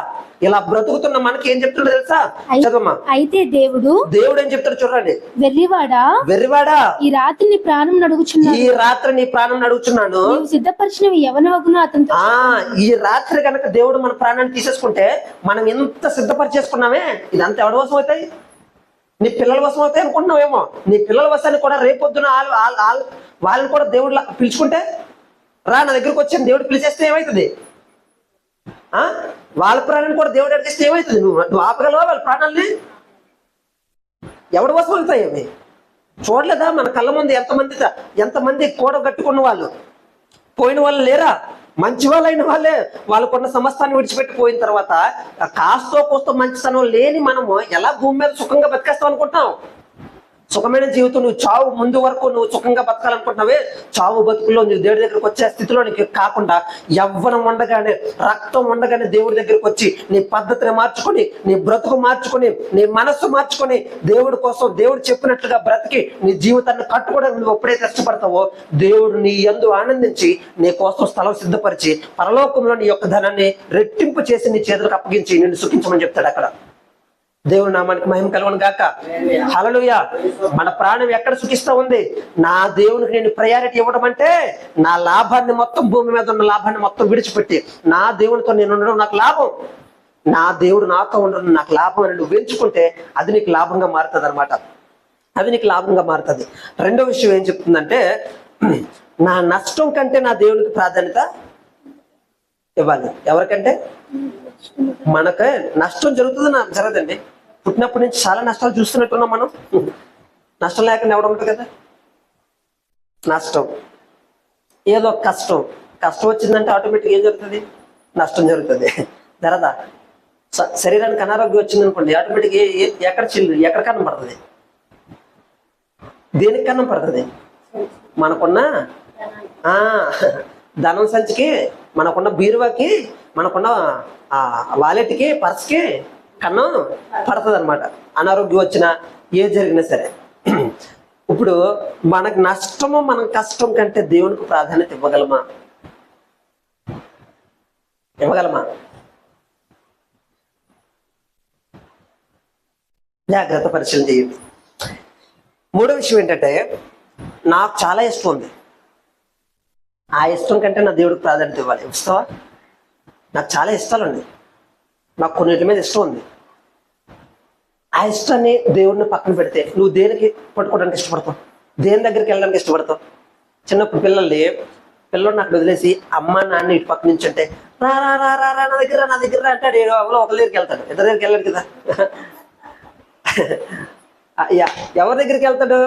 ఇలా బ్రతుకుతున్న మనకి ఏం చెప్తున్నాడు తెలుసా? చదవమ్మా. అయితే దేవుడు ఏం చెప్తాడు చూడండి. వెర్రివాడా, ఈ రాత్రి నీ ప్రాణం నడుగుచున్నాను, సిద్ధపరిచినవి ఎవనవగును అతనితో. ఈ రాత్రి కనుక దేవుడు మన ప్రాణాన్ని తీసేసుకుంటే మనం ఎంత సిద్ధపరిచేసుకున్నామే, ఇదంతా ఎవరి కోసం అవుతాయి? నీ పిల్లల కోసం అవుతాయి అనుకుంటున్నావేమో. నీ పిల్లల వస్తాన్ని కూడా రేపొద్దున వాళ్ళని కూడా దేవుడు పిలుచుకుంటే, రా నా దగ్గరకు వచ్చి దేవుడు పిలిచేస్తే ఏమవుతుంది? వాళ్ళ ప్రాణాన్ని కూడా దేవుడు అడిగేస్తే ఏమవుతుంది? నువ్వు ఆపగలవా వాళ్ళ ప్రాణాలని? ఎవరి కోసం అవుతాయి అవి? చూడలేదా మన కళ్ళ ముందు ఎంతమంది కూడగట్టుకున్న వాళ్ళు, పోయిన వాళ్ళు లేరా? మంచి వాళ్ళైన వాళ్ళే వాళ్ళకున్న సమస్తాన్ని విడిచిపెట్టి పోయిన తర్వాత కాస్తో కోస్తో మంచితనం లేని మనము ఎలా భూమి మీద సుఖంగా బతికేస్తాం అనుకుంటున్నాం? సుఖమైన జీవితం నువ్వు చావు ముందు వరకు నువ్వు సుఖంగా బతకాలనుకుంటున్నావే, చావు బతుకుల్లో నువ్వు దేవుడి దగ్గరకు వచ్చే స్థితిలో నీకు కాకుండా యవ్వనం ఉండగానే, రక్తం ఉండగానే దేవుడి దగ్గరకు వచ్చి నీ పద్ధతిని మార్చుకొని, నీ బ్రతుకు మార్చుకొని, నీ మనస్సు మార్చుకొని, దేవుడి కోసం దేవుడు చెప్పినట్లుగా బ్రతికి నీ జీవితాన్ని కట్టుకోవడానికి నువ్వు ఎప్పుడైతే ఇష్టపడతావో దేవుడు నీ యందు ఆనందించి నీ కోసం స్థలం సిద్ధపరిచి పరలోకంలో నీ యొక్క ధనాన్ని రెట్టింపు చేసి నీ చేతులకు అప్పగించి నిన్ను సుఖించమని చెప్తాడు అక్కడ. దేవుడు నామానికి మహిమ కలుగును గాక. హల్లెలూయా. మన ప్రాణం ఎక్కడ సుఖిస్తా ఉంది? నా దేవునికి నేను ప్రయారిటీ ఇవ్వడం అంటే నా లాభాన్ని మొత్తం, భూమి మీద ఉన్న లాభాన్ని మొత్తం విడిచిపెట్టి నా దేవునితో నేను ఉండడం నాకు లాభం, నా దేవుడు నాతో ఉండడం నాకు లాభం అని నువ్వు ఎంచుకుంటే అది నీకు లాభంగా మారుతుంది అనమాట. అది నీకు లాభంగా మారుతుంది. రెండో విషయం ఏం చెప్తుందంటే, నా నష్టం కంటే నా దేవునికి ప్రాధాన్యత ఇవ్వాలి. ఎవరికంటే? మనకే నష్టం జరగదండి. పుట్టినప్పటి నుంచి చాలా నష్టాలు చూస్తున్నట్టున్నాం మనం. నష్టం లేకుండా ఎవడం ఉంటుంది కదా? నష్టం, ఏదో కష్టం వచ్చిందంటే ఆటోమేటిక్ ఏం జరుగుతుంది? నష్టం జరుగుతుంది. జరదా? శరీరానికి అనారోగ్యం వచ్చింది అనుకోండి, ఆటోమేటిక్ ఎక్కడ కన్నం పడుతుంది? దేనికి కన్నం పడుతుంది? మనకున్న ధనం సంచికి, మనకున్న బీరువాకి, మనకున్న వాలెట్కి, పర్స్కి కన్నం పడుతుంది అనమాట. అనారోగ్యం వచ్చినా ఏ జరిగినా సరే. ఇప్పుడు మనకు నష్టము, మనం కష్టం కంటే దేవునికి ప్రాధాన్యత ఇవ్వగలమా? జాగ్రత్త పరిశీలన చేయండి. మూడో విషయం ఏంటంటే, నాకు చాలా ఇష్టం ఉంది, ఆ ఇష్టం కంటే నా దేవుడికి ప్రాధాన్యత ఇవ్వాలి. ఇస్తావా? నాకు చాలా ఇష్టాలు ఉన్నాయి, నాకు కొన్నిటి మీద ఇష్టం ఉంది. ఆ ఇష్టాన్ని దేవుడిని పక్కన పెడితే నువ్వు దేనికి పట్టుకోవడానికి ఇష్టపడతావు? దేని దగ్గరికి వెళ్ళడానికి ఇష్టపడతావు? చిన్నప్పుడు పిల్లలు నాకు వదిలేసి అమ్మ నాన్న ఇటు పక్క నుంచి అంటే రా రా రా రా రా నా దగ్గర అంటాడు. ఒకరి దగ్గరికి వెళ్తాడు, ఇద్దరి దగ్గరికి వెళ్ళాడు కదా. ఎవరి దగ్గరికి వెళ్తాడు?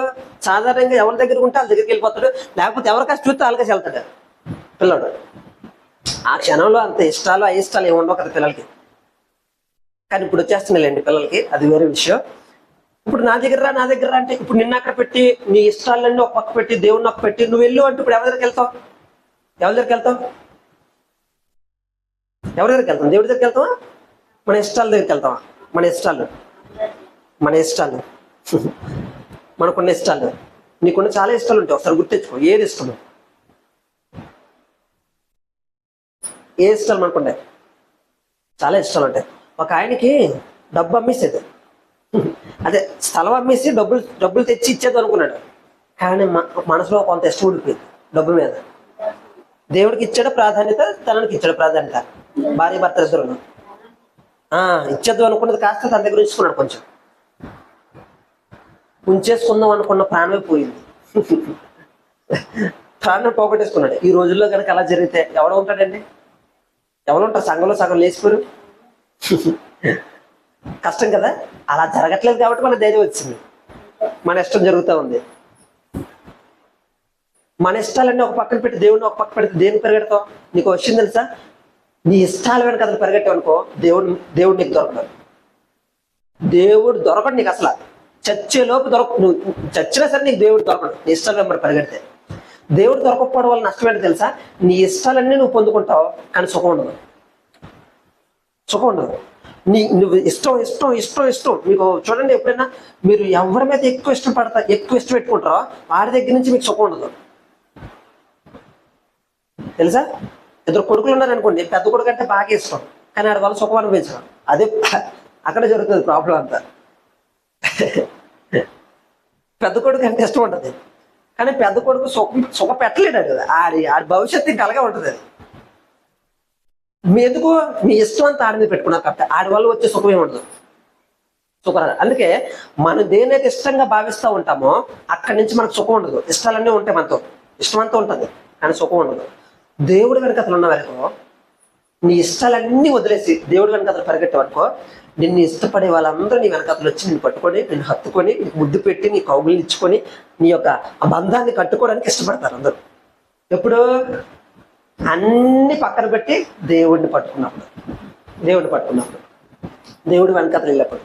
సాధారణంగా ఎవరి దగ్గర ఉంటే వాళ్ళ దగ్గరికి వెళ్ళిపోతాడు, లేకపోతే ఎవరికాసి చూస్తే వాళ్ళకేసి వెళ్తాడు పిల్లడు. ఆ క్షణంలో అంత ఇష్టాలు అయిష్టాలు ఏమి ఉండవు కదా పిల్లలకి. కానీ ఇప్పుడు వచ్చేస్తున్నాయిలేండి పిల్లలకి, అది వేరే విషయం. ఇప్పుడు నా దగ్గర అంటే ఇప్పుడు నిన్న అక్కడ పెట్టి నీ ఇష్టాలన్నీ ఒక పక్క పెట్టి దేవుడిని ఒక పెట్టి నువ్వు వెళ్ళు అంటే ఇప్పుడు ఎవరి దగ్గరికి వెళ్తావు? దేవుడి దగ్గరికి వెళ్తావా? మన ఇష్టాల దగ్గరికి వెళ్తావా? మన ఇష్టాలు మనకున్న ఇష్టాలు నీకున్న చాలా ఇష్టాలు ఉంటాయి, ఒకసారి గుర్తించుకో. ఏది ఇష్టము? ఏ ఇష్టాలు మనకుంటాయి? చాలా ఇష్టాలు ఉంటాయి. ఒక ఆయనకి డబ్బు అమ్మేసేది, అదే స్థలం అమ్మేసి డబ్బులు తెచ్చి ఇచ్చేది అనుకున్నాడు. కానీ మనసులో కొంత ఇష్టం ఉండిపోయింది డబ్బు మీద. దేవుడికి ఇచ్చాడు ప్రాధాన్యత, తనకి ఇచ్చాడు ప్రాధాన్యత. భార్య భర్త ఇద్దరు ఇచ్చేద్దాం అనుకున్నది కాస్త తన దగ్గర ఉంచుకున్నాడు. కొంచెం ఉంచేసుకుందాం అనుకున్న ప్రాణమే పోయింది. ప్రాణం పోగొట్టేసుకున్నాడు. ఈ రోజుల్లో కనుక అలా జరిగితే ఎవడు ఉంటాడండి? ఎవరు ఉంటారు? సంఘంలో సగం లేచిపోరు. కష్టం కదా. అలా జరగట్లేదు కాబట్టి మన ధైర్యం వచ్చింది. మన ఇష్టం జరుగుతూ ఉంది. మన ఇష్టాలన్నీ ఒక పక్కన పెట్టి దేవుడిని ఒక పక్క పెడితే దేనికి పరిగెడతావు? నీకు విషయం తెలుసా? నీ ఇష్టాలు వెనక అతను పరిగెట్టావు అనుకో, దేవుడు నీకు దొరకడు. దేవుడు దొరకడు నీకు అసలు. చచ్చేలోపు నువ్వు చచ్చినా సరే నీకు దేవుడు దొరకడు నీ ఇష్టాలు వెంబడి పరిగెడితే. దేవుడు దొరకకపోవడం వల్ల నష్టం ఏంటో తెలుసా? నీ ఇష్టాలన్నీ నువ్వు పొందుకుంటావు, కానీ సుఖం ఉండదు. సుఖం ఉండదు. నువ్వు ఇష్టం ఇష్టం ఇష్టం ఇష్టం. మీకు చూడండి, ఎప్పుడైనా మీరు ఎవరి మీద ఎక్కువ ఇష్టం పెట్టుకుంటారో వాడి దగ్గర నుంచి మీకు సుఖం ఉండదు. తెలుసా? ఇద్దరు కొడుకులు ఉన్నారనుకోండి, పెద్ద కొడుకు అంటే బాగా ఇష్టం, కానీ ఆడ వాళ్ళు సుఖం అనిపించడం. అదే అక్కడ జరుగుతుంది ప్రాబ్లం అంతా. పెద్ద కొడుకు అంటే ఇష్టం ఉంటుంది, కానీ పెద్ద కొడుకు సుఖం పెట్టలేడు కదా. ఆడి భవిష్యత్తు ఇంకా అలాగే ఉంటుంది. అది మీ ఎందుకు మీ ఇష్టం అంతా ఆడి మీద పెట్టుకున్నారు కాబట్టి ఆడి వల్ల వచ్చే సుఖం ఏముండదు. సుఖం. అందుకే మనం దేనైతే ఇష్టంగా భావిస్తూ ఉంటామో అక్కడి నుంచి మనకు సుఖం ఉండదు. ఇష్టాలన్నీ ఉంటాయి, మనతో ఇష్టం అంతా ఉంటుంది, కానీ సుఖం ఉండదు. దేవుడు వెనకతలు ఉన్న వరకు నీ ఇష్టాలన్నీ వదిలేసి దేవుడు వెనకతలు పరిగెట్టే వరకు నిన్ను ఇష్టపడే వాళ్ళందరూ నీ వెనకతలు వచ్చి నిన్ను పట్టుకొని, నిన్ను హత్తుకొని, నీకు ముద్దు పెట్టి, నీ కౌగులు ఇచ్చుకొని నీ యొక్క ఆ బంధాన్ని కట్టుకోవడానికి ఇష్టపడతారు అందరూ. ఎప్పుడు? అన్ని పక్కన పెట్టి దేవుడిని పట్టుకున్నప్పుడు దేవుడి వెనకతలు వెళ్ళినప్పుడు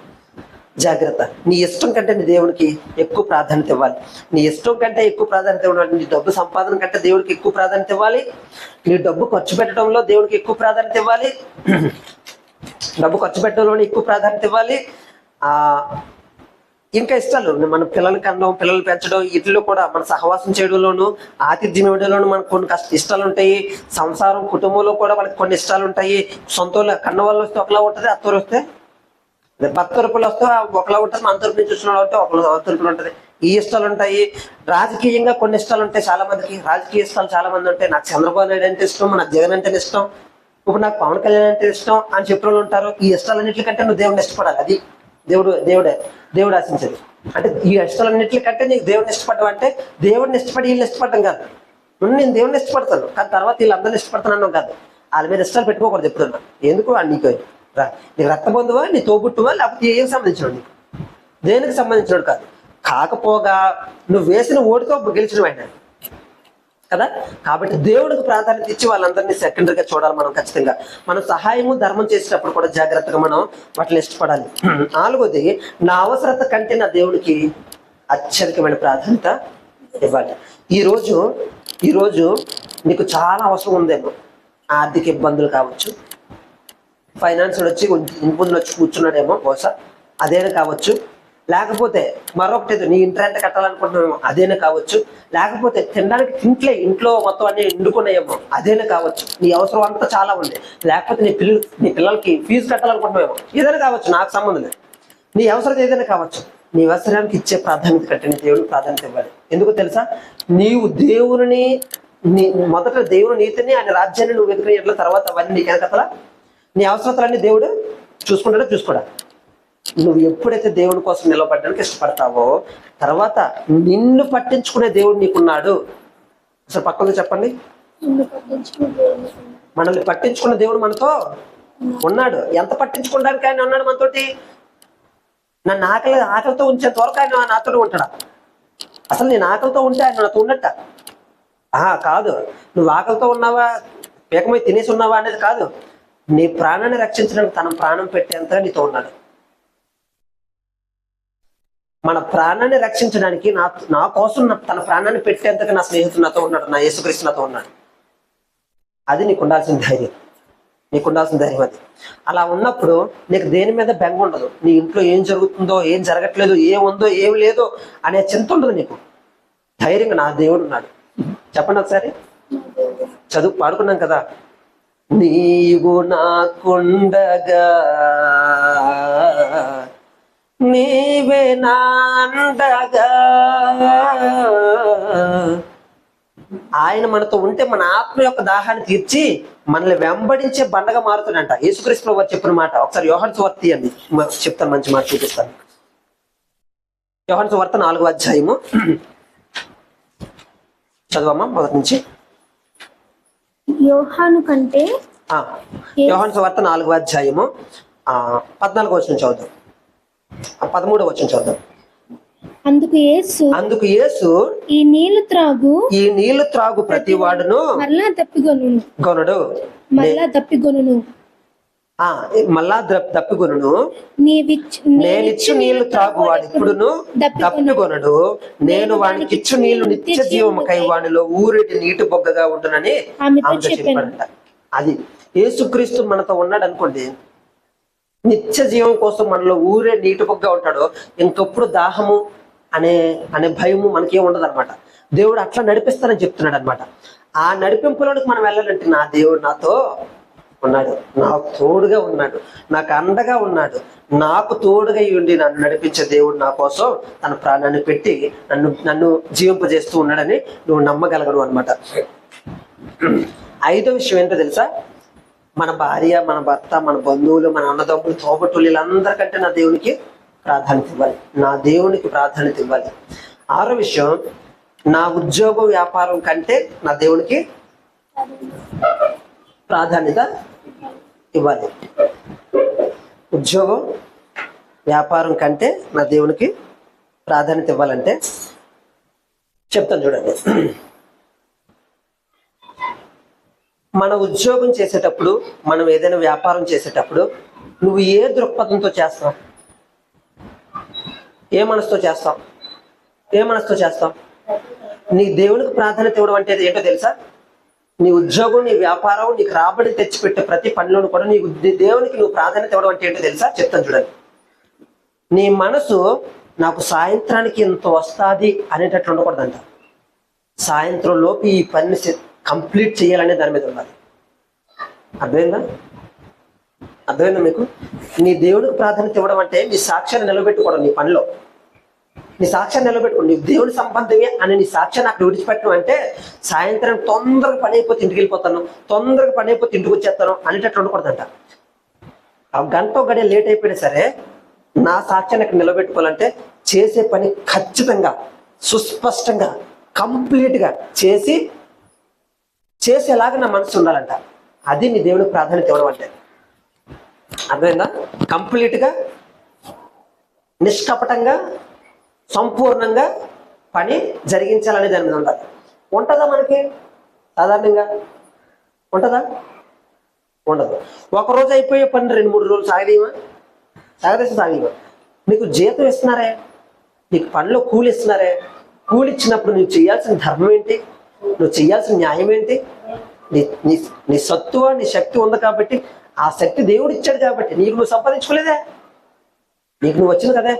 జాగ్రత్త. నీ ఇష్టం కంటే నీ దేవుడికి ఎక్కువ ప్రాధాన్యత ఇవ్వాలి. నీ ఇష్టం కంటే ఎక్కువ ప్రాధాన్యత ఇవ్వాలి. నీ డబ్బు సంపాదన కంటే దేవుడికి ఎక్కువ ప్రాధాన్యత ఇవ్వాలి. నీ డబ్బు ఖర్చు పెట్టడంలో దేవుడికి ఎక్కువ ప్రాధాన్యత ఇవ్వాలి. డబ్బు ఖర్చు పెట్టడంలోనే ఎక్కువ ప్రాధాన్యత ఇవ్వాలి. ఇంకా ఇష్టాలు, మన పిల్లలు కనడం, పిల్లలు పెంచడం, వీటిలో కూడా మన సహవాసం చేయడంలోను, ఆతిథ్యం ఇవ్వడంలోనూ మనకు కొన్ని ఇష్టాలు ఉంటాయి. సంసారం, కుటుంబంలో కూడా మనకు కొన్ని ఇష్టాలు ఉంటాయి. సొంత కన్న వాళ్ళు వస్తే ఒకలా ఉంటుంది, అత్తూరు వస్తే భర్త తరపులు వస్తే ఒకలా ఉంటుంది, మన తరపు నుంచి వచ్చిన వాళ్ళు ఒకలా తరపులు ఉంటుంది. ఈ ఇష్టాలు ఉంటాయి. రాజకీయంగా కొన్ని ఇష్టాలు ఉంటాయి చాలా మందికి. రాజకీయ ఇష్టాలు చాలా మంది ఉంటాయి. నాకు చంద్రబాబు నాయుడు అంటే ఇష్టం, నాకు జగన్ అంటే ఇష్టం, ఇప్పుడు నాకు పవన్ కళ్యాణ్ అంటే ఇష్టం అని చెప్పిన వాళ్ళు ఉంటారు. ఈ ఇష్టాలన్నింటికంటే నువ్వు దేవుడిని ఇష్టపడాలి. అది దేవుడు ఆశించేది. అంటే ఈ ఇష్టాలన్నింటికంటే నీకు దేవుడిని ఇష్టపడడం అంటే దేవుడిని ఇష్టపడి వీళ్ళని ఇష్టపడడం కాదు. నేను దేవుడిని ఇష్టపడతాను, కానీ తర్వాత వీళ్ళందరినీ ఇష్టపడతాను కాదు. వాళ్ళ మీద ఇష్టాలు పెట్టుకోకూడదు చెప్తున్నా. ఎందుకు? నీకు రక్త బంధువా, నీ తోబుట్టువా, లేకపోతే ఏం సంబంధించినడు? నీకు దేనికి సంబంధించినడు కాదు. కాకపోగా నువ్వు వేసిన ఓటుతో గెలిచిన ఆయన కదా. కాబట్టి దేవుడికి ప్రాధాన్యత ఇచ్చి వాళ్ళందరినీ సెకండరీగా చూడాలి మనం. ఖచ్చితంగా మనం సహాయము, ధర్మం చేసేటప్పుడు కూడా జాగ్రత్తగా మనం వాటిని ఇష్టపడాలి. 4వది, నా అవసరత కంటే నా దేవుడికి అత్యధికమైన ప్రాధాన్యత ఇవ్వాలి. ఈరోజు నీకు చాలా అవసరం ఉందేమో. ఆర్థిక ఇబ్బందులు కావచ్చు, ఫైనాన్షియల్ వచ్చి ఇబ్బందులు వచ్చి కూర్చున్నాడేమో, బహుశా అదేనా కావచ్చు. లేకపోతే మరొకటి, నీ ఇంటర్నెట్ కట్టాలనుకుంటున్నామో అదేనా కావచ్చు. లేకపోతే తినడానికి ఇంట్లో మొత్తం అన్ని ఎండుకున్నాయేమో అదేనా కావచ్చు. నీ అవసరం అంతా చాలా ఉంది. లేకపోతే నీ పిల్లలకి ఫీజు కట్టాలనుకుంటున్నామేమో, ఏదైనా కావచ్చు, నాకు సంబంధం లేదు. నీ అవసరం ఏదైనా కావచ్చు. నీ అవసరానికి ఇచ్చే ప్రాధాన్యత కంటే నీ దేవుడికి ప్రాధాన్యత ఇవ్వాలి. ఎందుకో తెలుసా? నీవు మొదట దేవుని నీతిని, ఆయన రాజ్యాన్ని నువ్వు వెతుకునే ఎట్ల, తర్వాత అవన్నీ నీకు వెనకతల నీ అవసరతలన్నీ దేవుడు చూసుకోడా. నువ్వు ఎప్పుడైతే దేవుడి కోసం నిలబడడానికి ఇష్టపడతావో తర్వాత నిన్ను పట్టించుకునే దేవుడు నీకున్నాడు. అసలు పక్కన చెప్పండి. మనల్ని పట్టించుకున్న దేవుడు మనతో ఉన్నాడు. ఎంత పట్టించుకోవడానికి ఆయన ఉన్నాడు మనతోటి? నన్ను ఆకలితో ఉంచేంత వరకు ఆయన నాతో ఉంటాడా? అసలు నేను ఆకలితో ఉంటే ఆయన నాతో ఉన్నట్ట కాదు. నువ్వు ఆకలితో ఉన్నావా, పేకమై తినేసి ఉన్నావా అనేది కాదు. నీ ప్రాణాన్ని రక్షించడానికి తన ప్రాణం పెట్టేంతగా నీతో ఉన్నాడు. మన ప్రాణాన్ని రక్షించడానికి నా కోసం తన ప్రాణాన్ని పెట్టేంతగా నా స్నేహితుడు నాతో ఉన్నాడు, నా యేసుక్రీస్తు నాతో ఉన్నాడు. అది నీకు ఉండాల్సిన ధైర్యం అది. అలా ఉన్నప్పుడు నీకు దేని మీద బెంగ ఉండదు. నీ ఇంట్లో ఏం జరుగుతుందో, ఏం జరగట్లేదు, ఏముందో ఏం లేదో అనే చింత ఉండదు నీకు. ధైర్యంగా నా దేవుడు ఉన్నాడు. చెప్పండి ఒకసారి, చదువు పాడుకున్నాం కదా, నీవు నాకుండగా నీవే నాండగా. ఆయన మనతో ఉంటే మన ఆత్మ యొక్క దాహాన్ని తీర్చి మనల్ని వెంబడించే బండగా మారుతాడంట. యేసుక్రీస్తు వారు చెప్పిన మాట. ఒకసారి యోహాను సువార్త తీయండి, చెప్తాను, మంచి మాట చూపిస్తాను. యోహాను సువార్త 4వ అధ్యాయము చదువమ్మా మొదటి నుంచి. యోహాను కంటే యోహాను సువార్త 4వ అధ్యాయము 14వ వచనం చదువుతాం, 13వ వచనం చదువుతాం. అందుకు యేసు ఈ నీళ్లు త్రాగు ప్రతి వాడును మరలా గొనుడు మళ్ళా దప్పిగొనును, నేనిచ్చు నీళ్లు త్రాగువాడు ఇప్పుడును దప్పిగొనడు, నేను వానికి ఇచ్చు నీళ్లు నిత్య జీవముకై వానిలో ఊరేటి నీటి బొగ్గగా ఉండునని ఆమెతో చెప్పాడంట. అది యేసుక్రీస్తు మనతో ఉన్నాడు అనుకోండి, నిత్య జీవం కోసం మనలో ఊరే నీటి బొగ్గ ఉంటాడు. ఇంకప్పుడు దాహము అనే భయము మనకేం ఉండదు అనమాట. దేవుడు అట్లా నడిపిస్తానని చెప్తున్నాడు అనమాట. ఆ నడిపింపులోనికి మనం వెళ్ళాలంటే నా దేవుడు నాతో ఉన్నాడు, నాకు తోడుగా ఉన్నాడు, నాకు అండగా ఉన్నాడు, నాకు తోడుగా ఉండి నన్ను నడిపించే దేవుడు నా కోసం తన ప్రాణాన్ని పెట్టి నన్ను జీవింపజేస్తూ ఉన్నాడని నువ్వు నమ్మగలగడు అనమాట. 5వ విషయం ఏంటో తెలుసా? మన భార్య, మన భర్త, మన బంధువులు, మన అన్నదమ్ములు, తోబట్టులు, వీళ్ళందరికంటే నా దేవునికి ప్రాధాన్యత ఇవ్వాలి, నా దేవునికి ప్రాధాన్యత ఇవ్వాలి. 6వ విషయం, నా ఉద్యోగ వ్యాపారం కంటే నా దేవునికి ప్రాధాన్యత ఇవ్వాలి. ఉద్యోగం వ్యాపారం కంటే నా దేవునికి ప్రాధాన్యత ఇవ్వాలంటే చెప్తాను చూడండి. మన ఉద్యోగం చేసేటప్పుడు, మనం ఏదైనా వ్యాపారం చేసేటప్పుడు నువ్వు ఏ దృక్పథంతో చేస్తావు? ఏ మనసుతో చేస్తావు? నీ దేవునికి ప్రాధాన్యత ఇవ్వడం అంటే ఏంటో తెలుసా? నీ ఉద్యోగం, నీ వ్యాపారం, నీకు రాబడి తెచ్చిపెట్టే ప్రతి పనిలోనూ కూడా నీ దేవునికి నువ్వు ప్రాధాన్యత ఇవ్వడం అంటే ఏంటో తెలుసా? చెప్తాను చూడండి. నీ మనసు నాకు సాయంత్రానికి ఇంత వస్తుంది అనేటట్లు ఉండకూడదంట. సాయంత్రం లోపు ఈ పని కంప్లీట్ చేయాలనే దాని మీద ఉండాలి. అర్థమైందా మీకు? నీ దేవునికి ప్రాధాన్యత ఇవ్వడం అంటే నీ సాక్ష్యాన్ని నిలబెట్టుకోవడం. నీ పనిలో నీ సాక్ష్యాన్ని నిలబెట్టుకోండి. నీ దేవుని సంబంధమే అని నీ సాక్ష్యాన్ని అక్కడ విడిచిపెట్టడం అంటే సాయంత్రం తొందరగా పని అయిపోతే ఇంటికి వెళ్ళిపోతాను, తొందరగా పని అయిపోతే ఇంటికి వచ్చేస్తాను అనేటట్లు ఉండకూడదంట. ఆ గంట గడియ లేట్ అయిపోయినా సరే నా సాక్ష్యాన్ని అక్కడ నిలబెట్టుకోవాలంటే చేసే పని ఖచ్చితంగా, సుస్పష్టంగా, కంప్లీట్గా చేసేలాగా నా మనసు ఉండాలంట. అది నీ దేవునికి ప్రాధాన్యత ఇవ్వడం అంటే. అర్థమైందా? కంప్లీట్గా, నిష్కపటంగా, సంపూర్ణంగా పని జరిగించాలనే దాని మీద ఉండాలి. ఉంటుందా మనకి? సాధారణంగా ఉంటుందా? ఉండదు. ఒకరోజు అయిపోయే పని 2-3 రోజులు సాగదీమా? నీకు జీతం ఇస్తున్నారే, నీకు పనిలో కూలి ఇస్తున్నారే, కూలి ఇచ్చినప్పుడు నువ్వు చేయాల్సిన ధర్మం ఏంటి? నువ్వు చేయాల్సిన న్యాయం ఏంటి? నీ సత్తువ, నీ శక్తి ఉంది కాబట్టి, ఆ శక్తి దేవుడు ఇచ్చాడు కాబట్టి నీకు నువ్వు సంపాదించుకోలేదే, నీకు నువ్వు వచ్చింది కదా.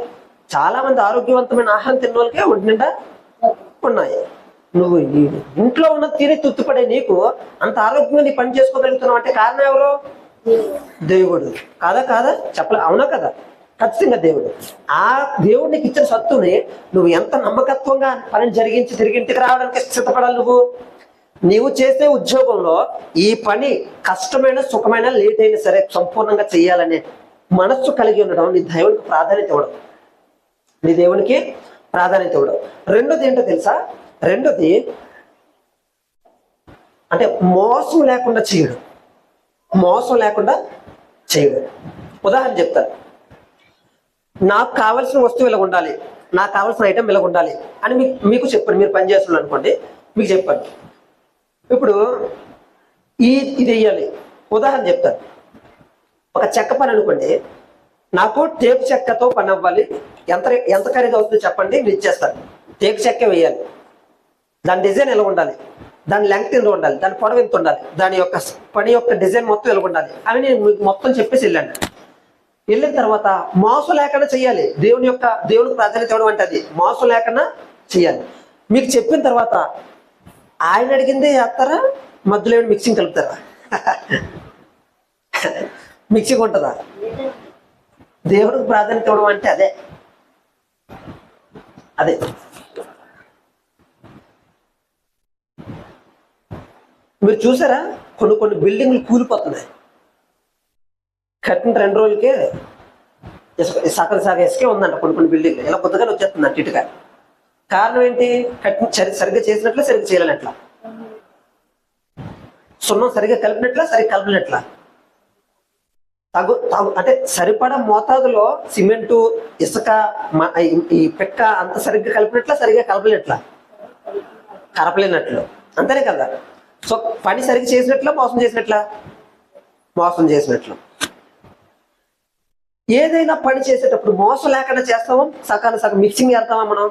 చాలా మంది ఆరోగ్యవంతమైన ఆహారం తిన్న వాళ్ళకే ఒంటి నిండా ఉన్నాయి. నువ్వు ఇంట్లో ఉన్న తిని తుత్తుపడే నీకు అంత ఆరోగ్యంగా నీ పని చేసుకోగలుగుతున్నావు అంటే కారణం ఎవరు? దేవుడు. కాదా చెప్పలే? అవునా కదా? ఖచ్చితంగా దేవుడు. ఆ దేవుడు నీకు ఇచ్చిన సత్తుని నువ్వు ఎంత నమ్మకత్వంగా పనిని జరిగించి తిరిగి ఇంటికి రావడానికి సిద్ధపడాలి. నీవు చేసే ఉద్యోగంలో ఈ పని కష్టమైన, సుఖమైన, లేట్ అయినా సరే సంపూర్ణంగా చేయాలనే మనస్సు కలిగి ఉండడం నీ దేవునికి ప్రాధాన్యత ఇవ్వడం. రెండోది ఏంటో తెలుసా? రెండోది అంటే మోసం లేకుండా చేయడం. ఉదాహరణ చెప్తాను. నాకు కావాల్సిన వస్తువు ఇలా ఉండాలి, నాకు కావాల్సిన ఐటమ్ ఇలా ఉండాలి అని మీకు చెప్పండి. మీరు పని చేస్తున్నారు అనుకోండి, మీకు చెప్పండి. ఇప్పుడు ఇది వెయ్యాలి. ఉదాహరణ చెప్తాను. ఒక చెక్క పని అనుకోండి, నాకు టేకు చెక్కతో పని అవ్వాలి, ఎంత ఖరీదు అవుతుందో చెప్పండి, నేను ఇచ్చేస్తాను. టేకు చెక్క వేయాలి, దాని డిజైన్ ఎలా ఉండాలి, దాని లెంగ్త్ ఎంత ఉండాలి, దాని పొడవు ఎంత ఉండాలి, దాని యొక్క పని యొక్క డిజైన్ మొత్తం ఎలా ఉండాలి అని నేను మీకు మొత్తం చెప్పేసి వెళ్ళిన తర్వాత మోసం లేకుండా చేయాలి. దేవునికి ప్రాధాన్యత ఇవ్వడం అంటే అది మోసం లేకుండా చేయాలి. మీకు చెప్పిన తర్వాత ఆయన అడిగిందే చేస్తారా, మధ్యలో ఏమైనా మిక్సింగ్ కలుపుతారా? మిక్సింగ్ ఉంటుందా? దేవుడికి ప్రాధాన్యత ఇవ్వడం అంటే అదే. అదే మీరు చూసారా, కొన్ని కొన్ని బిల్డింగ్లు కూలిపోతున్నాయి. కట్టిన 2 రోజులకే సగం ఇసుకే ఉందంట కొన్ని కొన్ని బిల్డింగ్లు. ఇలా కొత్తగానే వచ్చేస్తుందంట ఇటుక. కారణం ఏంటి? కట్టిన సరిగ్గా చేసినట్లా, సరిగ్గా చేయలేనట్లా, సున్నం సరిగ్గా కలిపినట్లా, సరిగ్గా కలిపినట్లా, అంటే సరిపడా మోతాదులో సిమెంటు, ఇసుక, ఈ పెక్క అంత సరిగ్గా కలిపినట్లా, సరిగ్గా కలపలేనట్లు, అంతేనే కదా. సో పని సరిగ్గా చేసినట్లా, మోసం చేసినట్లు. ఏదైనా పని చేసేటప్పుడు మోసం లేకుండా చేస్తామో, సగం మిక్సింగ్ చేస్తామా మనం?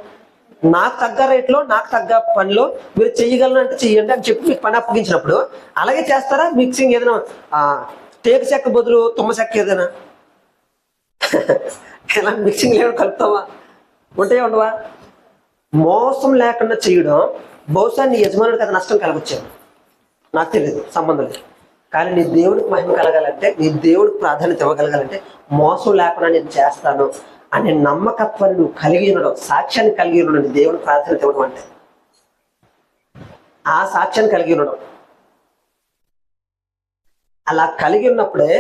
నాకు తగ్గ రేట్లో, నాకు తగ్గ పనిలో మీరు చెయ్యగలను అంటే చెయ్యండి అని చెప్పి మీకు పని అప్పగించినప్పుడు అలాగే చేస్తారా? మిక్సింగ్ ఏదైనా టేకు చెక్క బదులు తుమ్మ చెక్క ఏదైనా ఎలా మిక్సింగ్ లేకుండా కలుపుతావా? ఉంటాయా ఉండవా? మోసం లేకుండా చేయడం బహుశా నీ యజమానుడికి అది నష్టం కలగొచ్చాను, నాకు తెలియదు, సంబంధం లేదు. కానీ నీ దేవుడికి మహిమ కలగాలంటే, నీ దేవుడికి ప్రాధాన్యత ఇవ్వగలగాలంటే మోసం లేకుండా నేను చేస్తాను అనే నమ్మకత్వాన్ని నువ్వు కలిగి ఉండడం, సాక్ష్యాన్ని కలిగి ఉండడం, దేవుడికి ప్రాధాన్యత ఇవ్వడం అంటే ఆ సాక్ష్యాన్ని కలిగి ఉండడం. అలా కలిగి ఉన్నప్పుడే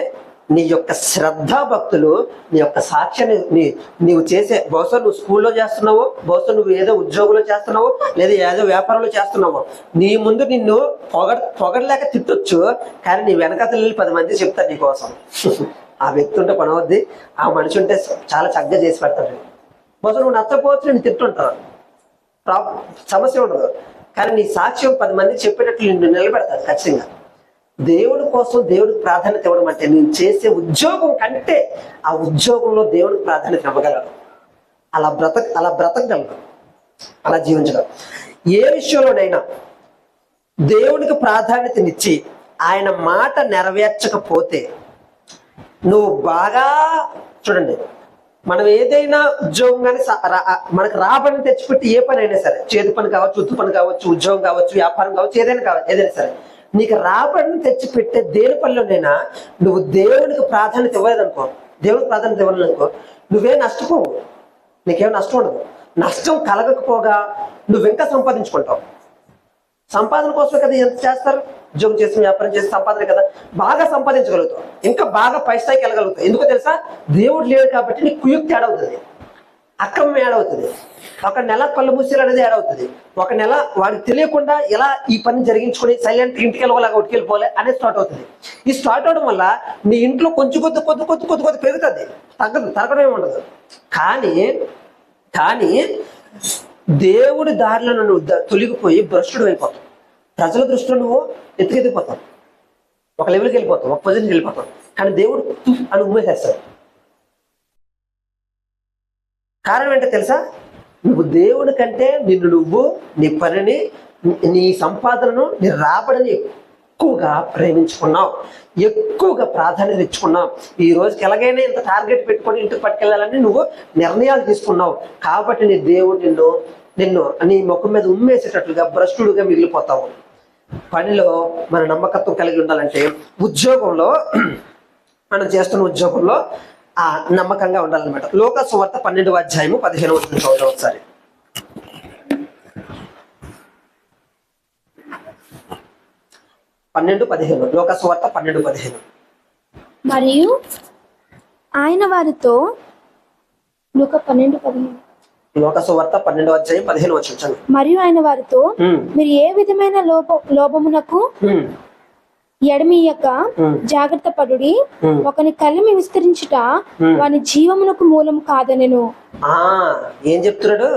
నీ యొక్క శ్రద్ధా భక్తులు నీ యొక్క సాక్ష్యాన్ని నీవు చేసే, బహుశా నువ్వు స్కూల్లో చేస్తున్నావో, బహుశా నువ్వు ఏదో ఉద్యోగంలో చేస్తున్నావో, లేదా ఏదో వ్యాపారంలో చేస్తున్నావో, నీ ముందు నిన్ను పొగడలేక తిట్టొచ్చు, కానీ నీ వెనకాతలు వెళ్ళి 10 మంది చెప్తారు నీ కోసం. ఆ వ్యక్తి ఉంటే పని అవుద్ది, ఆ మనిషి ఉంటే చాలా చక్కగా చేసి పెడతాడు. బహుశా నువ్వు నచ్చకపోవచ్చు, నేను తిట్టుంటావు, సమస్య ఉండదు. కానీ నీ సాక్ష్యం 10 మందికి చెప్పేటట్లు నిన్ను నిలబెడతాడు ఖచ్చితంగా. దేవుడి కోసం దేవుడికి ప్రాధాన్యత ఇవ్వడం అంటే నేను చేసే ఉద్యోగం కంటే ఆ ఉద్యోగంలో దేవుడికి ప్రాధాన్యత ఇవ్వగలరు. అలా బ్రతకగలరు, అలా జీవించగలరు. ఏ విషయంలోనైనా దేవుడికి ప్రాధాన్యతనిచ్చి ఆయన మాట నెరవేర్చకపోతే నువ్వు బాగా చూడండి, మనం ఏదైనా ఉద్యోగం కానీ మనకు రాబడిని తెచ్చిపెట్టి ఏ పని అయినా సరే, చేతి పని కావచ్చు, ఉత్తు పని కావచ్చు, ఉద్యోగం కావచ్చు, వ్యాపారం కావచ్చు, ఏదైనా సరే నీకు రాబడిని తెచ్చిపెట్టే దేని పనిలోనైనా నువ్వు దేవుడికి ప్రాధాన్యత ఇవ్వలేదనుకో, దేవుడికి ప్రాధాన్యత ఇవ్వలేదనుకో, నువ్వే నష్టపోవు, నీకేం నష్టం ఉండదు. నష్టం కలగకపోగా నువ్వు ఇంకా సంపాదించుకుంటావు. సంపాదన కోసమే కదా ఎంత చేస్తారు, ఉద్యోగం చేసి వ్యాపారం చేసి సంపాదన కదా, బాగా సంపాదించగలుగుతావు, ఇంకా బాగా పై స్థాయికి వెళ్ళగలుగుతావు. ఎందుకో తెలుసా? దేవుడు లేడు కాబట్టి నీకు కుయుక్తి ఏడవుతుంది, అక్రమం ఏడవుతుంది, ఒక నెల కళ్ళు మూసేలు అనేది ఏడవుతుంది, ఒక నెల వాడికి తెలియకుండా ఎలా ఈ పని జరిగించుకొని సైలెంట్ ఇంటికి వెళ్ళగలాగా ఉట్టుకెళ్ళిపోలే అనేది స్టార్ట్ అవుతుంది. ఈ స్టార్ట్ అవడం వల్ల నీ ఇంట్లో కొంచెం కొద్ది పెరుగుతుంది, తగ్గడం ఉండదు. కానీ దేవుడి దారిలో నువ్వు తొలగిపోయి భ్రష్టుడు అయిపోతావు. ప్రజల దృష్టిలో నువ్వు ఎత్తుకెదిగిపోతావు, ఒక లెవెల్కి వెళ్ళిపోతావు, ఒక పొజిషన్కి వెళ్ళిపోతావు. కానీ దేవుడు అని ఉమ్మేసేస్తాడు. కారణం ఏంటో తెలుసా? నువ్వు దేవుడి కంటే నువ్వు నీ పనిని, నీ సంపాదనను, నీ రాబడిని ఎక్కువగా ప్రేమించుకున్నావు, ఎక్కువగా ప్రాధాన్యత ఇచ్చుకున్నావు. ఈ రోజుకి ఎలాగైనా ఇంత టార్గెట్ పెట్టుకొని ఇంటికి పట్టుకెళ్ళాలని నువ్వు నిర్ణయాలు తీసుకున్నావు. కాబట్టి నీ దేవుడు నిన్ను నీ ముఖం మీద ఉమ్మేసేటట్లుగా భ్రష్టుడుగా మిగిలిపోతావు. పనిలో మన నమ్మకత్వం కలిగి ఉండాలంటే ఉద్యోగంలో, మనం చేస్తున్న ఉద్యోగంలో ఆ నమ్మకంగా ఉండాలన్నమాట. లోక సువార్త 12వ అధ్యాయము 15వ వచనం చదువుతాం ఒకసారి. లోక సువార్త 12:15. మరియు ఆయన వారితో, లోక సువార్త 12వ అధ్యాయం 15వ వచనం. మరియు ఆయన వారితో, మీరు ఏ విధమైన లోభమునకు ఎడమియక జాగ్రత్త పడుడి, ఒకని కలిమి విస్తరించుట వాని జీవమునకు మూలము కాదనెను. ఏం చెప్తున్నాడు?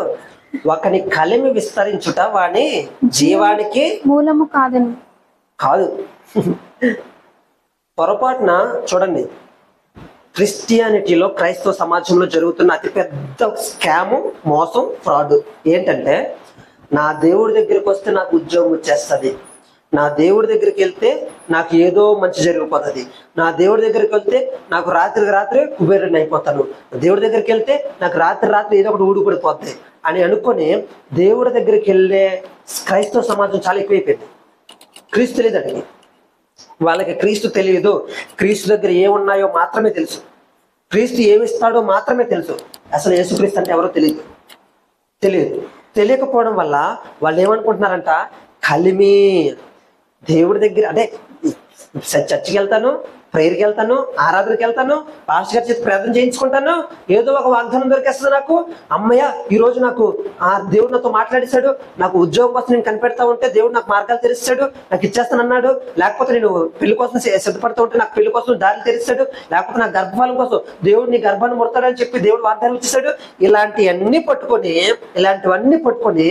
ఒకని కలిమి విస్తరించుట వాని జీవానికి మూలము కాదు. పొరపాటున చూడండి, క్రిస్టియానిటీలో, క్రైస్తవ సమాజంలో జరుగుతున్న అతిపెద్ద స్కాము, మోసం, ఫ్రాడ్ ఏంటంటే, నా దేవుడి దగ్గరికి వస్తే నాకు ఉద్యోగం వచ్చేస్తుంది, నా దేవుడి దగ్గరికి వెళ్తే నాకు ఏదో మంచి జరిగిపోతుంది, నా దేవుడి దగ్గరికి వెళ్తే నాకు రాత్రికి రాత్రి కుబేరుని అయిపోతాను, దేవుడి దగ్గరికి వెళ్తే నాకు రాత్రి రాత్రి ఏదో ఒకటి ఊడిపడిపోద్ది అని అనుకొని దేవుడి దగ్గరికి వెళ్ళే క్రైస్తవ సమాజం చాలా ఎక్కువైపోయింది. క్రీస్తు తెలియదండి వాళ్ళకి, క్రీస్తు తెలియదు. క్రీస్తు దగ్గర ఏమున్నాయో మాత్రమే తెలుసు, క్రీస్తు ఏమిస్తాడో మాత్రమే తెలుసు. అసలు యేసుక్రీస్తు అంటే ఎవరో తెలియదు. తెలియకపోవడం వల్ల వాళ్ళు ఏమనుకుంటున్నారంట, కలిమి దేవుడి దగ్గర అంటే చర్చికి వెళ్తాను, ప్రేయర్కి వెళ్తాను, ఆరాధనకి వెళ్తాను, పాస్టర్ గారి చేతి ప్రార్థన చేయించుకుంటాను, ఏదో ఒక వాగ్దానం దొరికేస్తుంది నాకు. అమ్మయ్య ఈ రోజు నాకు ఆ దేవుడు నాతో మాట్లాడేశాడు, నాకు ఉద్యోగం కోసం నేను కనిపెడతా ఉంటే దేవుడు నాకు మార్గాలు తెరిస్తాడు, నాకు ఇచ్చేస్తాను అన్నాడు, లేకపోతే నేను పెళ్లి కోసం సిద్ధపడుతూ ఉంటే నాకు పెళ్లి కోసం దారి తెరిస్తాడు, లేకపోతే నాకు గర్భఫలం కోసం దేవుడు నీ గర్భాన్ని ముడతాడని చెప్పి దేవుడు వాగ్దానం ఇచ్చేసాడు. ఇలాంటివన్నీ పట్టుకొని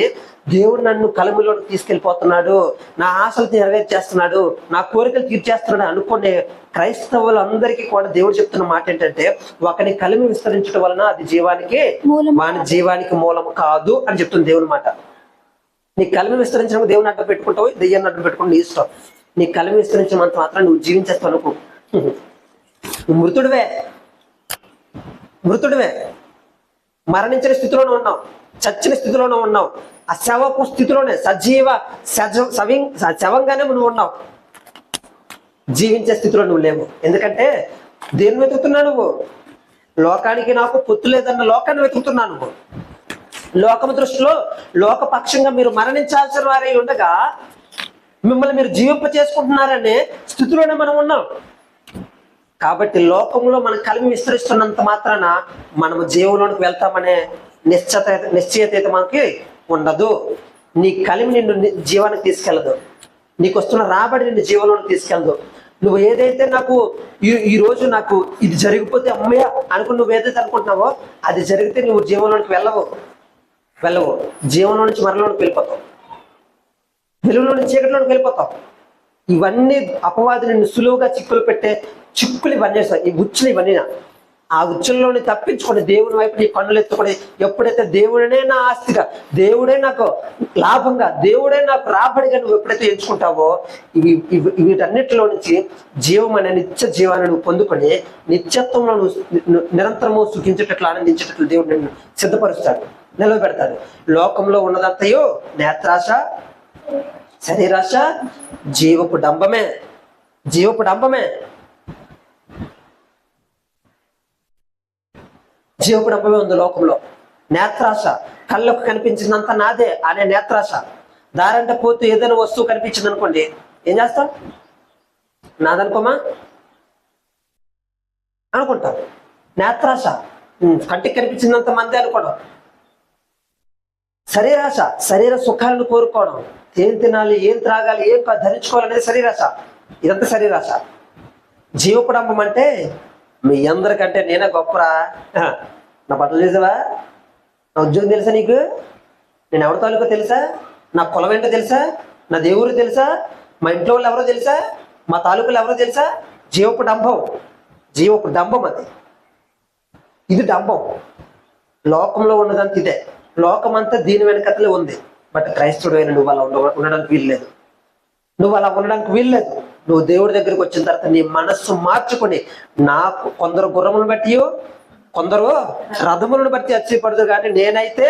దేవుడు నన్ను కలములోకి తీసుకెళ్ళిపోతున్నాడు, నా ఆశలు నెరవేర్చేస్తున్నాడు, నా కోరికలు తీర్చేస్తున్నాడు అనుకునే క్రైస్తవులందరికీ కూడా దేవుడు చెప్తున్న మాట ఏంటంటే, ఒకని కలిమి విస్తరించడం వలన అది జీవానికి వాని జీవానికి మూలము కాదు అని చెప్తుంది దేవుని మాట. నీ కలిమి విస్తరించడం దేవుని అడ్డం పెట్టుకుంటావు, దెయ్యాన్ని అడ్డం పెట్టుకుంటే నీ ఇష్టం. నీ కలిమి విస్తరించినంత మాత్రం నువ్వు జీవించేస్తావు అనుకో, నువ్వు మృతుడివే, మరణించిన స్థితిలోనే ఉన్నావు, చచ్చిన స్థితిలోనే ఉన్నావు, ఆ శవపు స్థితిలోనే శవంగానే నువ్వు ఉన్నావు, జీవించే స్థితిలో నువ్వు లేవు. ఎందుకంటే దేన్ని వెతుకుతున్నావు నువ్వు? లోకానికి నాకు పొత్తు లేదన్న లోకాన్ని వెతుకుతున్నావు నువ్వు. లోకము దృష్టిలో లోకపక్షంగా మీరు మరణించాల్సిన వారై ఉండగా మిమ్మల్ని మీరు జీవింప చేసుకుంటున్నారనే స్థితిలోనే మనం ఉన్నాం. కాబట్టి లోకంలో మన కలిమి విస్తరిస్తున్నంత మాత్రాన మనము జీవంలోనికి వెళ్తామనే నిశ్చయత మనకి ఉండదు. నీ కలిమి నిన్ను జీవానికి తీసుకెళ్ళదు, నీకు వస్తున్న రాబడి నిన్ను జీవంలోనికి తీసుకెళ్ళదు. నువ్వు ఏదైతే నాకు ఈ రోజు నాకు ఇది జరిగిపోతే అమ్మయ్య అనుకుని నువ్వు ఏదైతే అనుకుంటున్నావో అది జరిగితే నువ్వు జీవంలోనికి వెళ్ళవు. జీవంలో నుంచి మరణంలోకి వెళ్ళిపోతావు, వెలుగులో నుంచి చీకటిలోకి వెళ్ళిపోతావు. ఇవన్నీ అపవాది నిన్ను సులువుగా చిక్కులు పెట్టే చిక్కులు ఇవన్నీ, ఈ ఉచ్చులు ఇవన్నీ. ఆ ఉచ్చుల్లోని తప్పించుకొని దేవుని వైపు నీ కన్నులు ఎత్తుకొని ఎప్పుడైతే దేవుడనే నా ఆస్తిగా, దేవుడే నాకు లాభంగా, దేవుడే నాకు రాబడిగా నువ్వు ఎప్పుడైతే ఎంచుకుంటావో వీటన్నిటిలో నుంచి జీవం అనే నిత్య జీవాన్ని నువ్వు పొందుకొని నిత్యత్వంలో నువ్వు నిరంతరము సుఖించేటట్లు ఆనందించేటట్లు దేవుడు నిన్ను సిద్ధపరుస్తాడు, నిలవబెడతాడు. లోకంలో ఉన్నదంతయో నేత్రాశ, శరీరాశ, జీవపు డంబమే. జీవపు డంబమే ఉంది లోకంలో. నేత్రాశ, కళ్ళకు కనిపించిందంతా నాదే అనే నేత్రాశ. దారంటే పోతూ ఏదైనా వస్తువు కనిపించింది అనుకోండి, ఏం చేస్తాం? నాదనుకోమా అనుకుంటాం. నేత్రాశ, కంటికి కనిపించినంత మంది అనుకోవడం. శరీరాశ, శరీర సుఖాలను కోరుకోవడం, ఏం తినాలి, ఏం త్రాగాలి, ఏం ధరించుకోవాలనేది శరీరాశ. ఇదంతా శరీరాశ. జీవపుడంబం అంటే మీ అందరికంటే నేనే గొప్పరా, నా బట్టలు చూసావా, నా ఉద్యోగం తెలుసా నీకు, నేను ఎవరి తాలూకో తెలుసా, నా కులం ఏంటో తెలుసా, నా దేవుడు తెలుసా, మా ఇంట్లో వాళ్ళు ఎవరో తెలుసా, మా తాలూకులు ఎవరో తెలుసా. జీవపు డంబం అది. ఇది డంబం. లోకంలో ఉన్నదంతా ఇదే. లోకం అంతా దీని వెనకతలే ఉంది. బట్ క్రైస్తవుడు అయిన నువ్వు అలా ఉండడానికి వీల్లేదు. నువ్వు దేవుడి దగ్గరికి వచ్చిన తర్వాత నీ మనస్సు మార్చుకొని, నాకు కొందరు గుర్రములను బట్టి కొందరు రథములను బట్టి అచ్చయపడదు, కానీ నేనైతే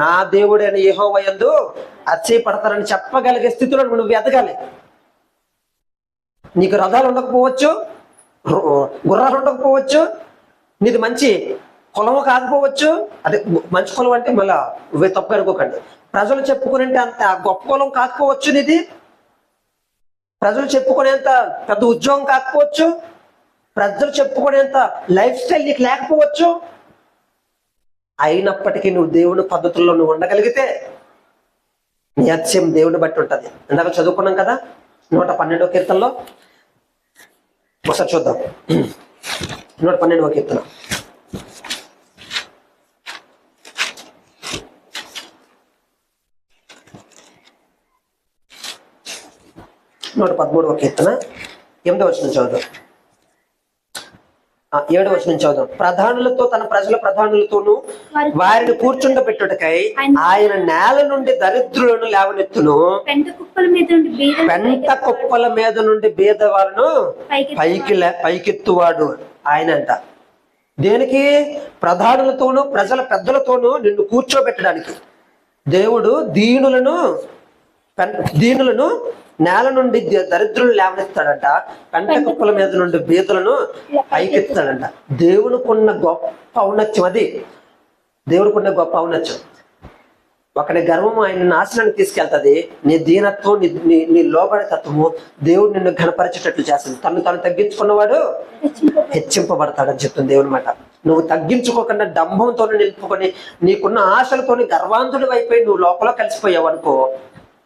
నా దేవుడైన యెహోవా యందు అచ్చయపడతానని చెప్పగలిగే స్థితిలో నువ్వు ఎదగాలి. నీకు రథాలు ఉండకపోవచ్చు, గుర్రాలు ఉండకపోవచ్చు, నీది మంచి కులము కాకపోవచ్చు. అదే మంచి కులం అంటే మళ్ళా తప్పు అనుకోకండి. ప్రజలు చెప్పుకునే అంత గొప్ప కులం కాకపోవచ్చు నీది, ప్రజలు చెప్పుకునేంత పెద్ద ఉద్యోగం కాకపోవచ్చు, ప్రజలు చెప్పుకునేంత లైఫ్ స్టైల్ నీకు లేకపోవచ్చు. అయినప్పటికీ నువ్వు దేవుని పద్ధతుల్లో నువ్వు ఉండగలిగితే నీ అత్యం దేవుని బట్టి ఉంటుంది. ఇందాక చదువుకున్నాం కదా 112వ కీర్తనలో, ఒకసారి చూద్దాం. 112వ కీర్తన 113వ కీర్తన 8వ వచనం చదువుదాం. 7వ వచనం చదువు. ప్రధానులతో తన ప్రజల ప్రధానులతోనూ వారిని కూర్చుండబెట్టుటకై ఆయన నేల నుండి దరిద్రులను లేవనెత్తును, పెంట కుప్పల మీద నుండి బీదలను పెంట కుప్పల మీద నుండి బీదవాళ్ళను పైకెత్తువాడు ఆయన అంట. దేనికి? ప్రధానులతోనూ ప్రజల పెద్దలతోనూ నిన్ను కూర్చోబెట్టడానికి. దేవుడు దీనులను నేల నుండి దరిద్రులను లేవనెత్తాడంట, పెంట కుప్పల మీద నుండి బీదలను పైకెత్తాడంట. దేవునికున్న గొప్ప ఔన్నత్యం అది. దేవుడికున్న గొప్ప ఔన్నత్యం. ఒకటి గర్వం ఆయన నాశనానికి తీసుకెళ్తుంది. నీ దీనత్వం, నీ లోబడి తత్వము దేవుడు నిన్ను ఘనపరిచేటట్లు చేస్తుంది. తను తగ్గించుకున్నవాడు హెచ్చింపబడతాడని చెప్తుంది దేవుని మాట. నువ్వు తగ్గించుకోకుండా డంభంతో నిలుపుకొని నీకున్న ఆశలతోని గర్వాంతుడు అయిపోయి నువ్వు లోపల కలిసిపోయావు అనుకో,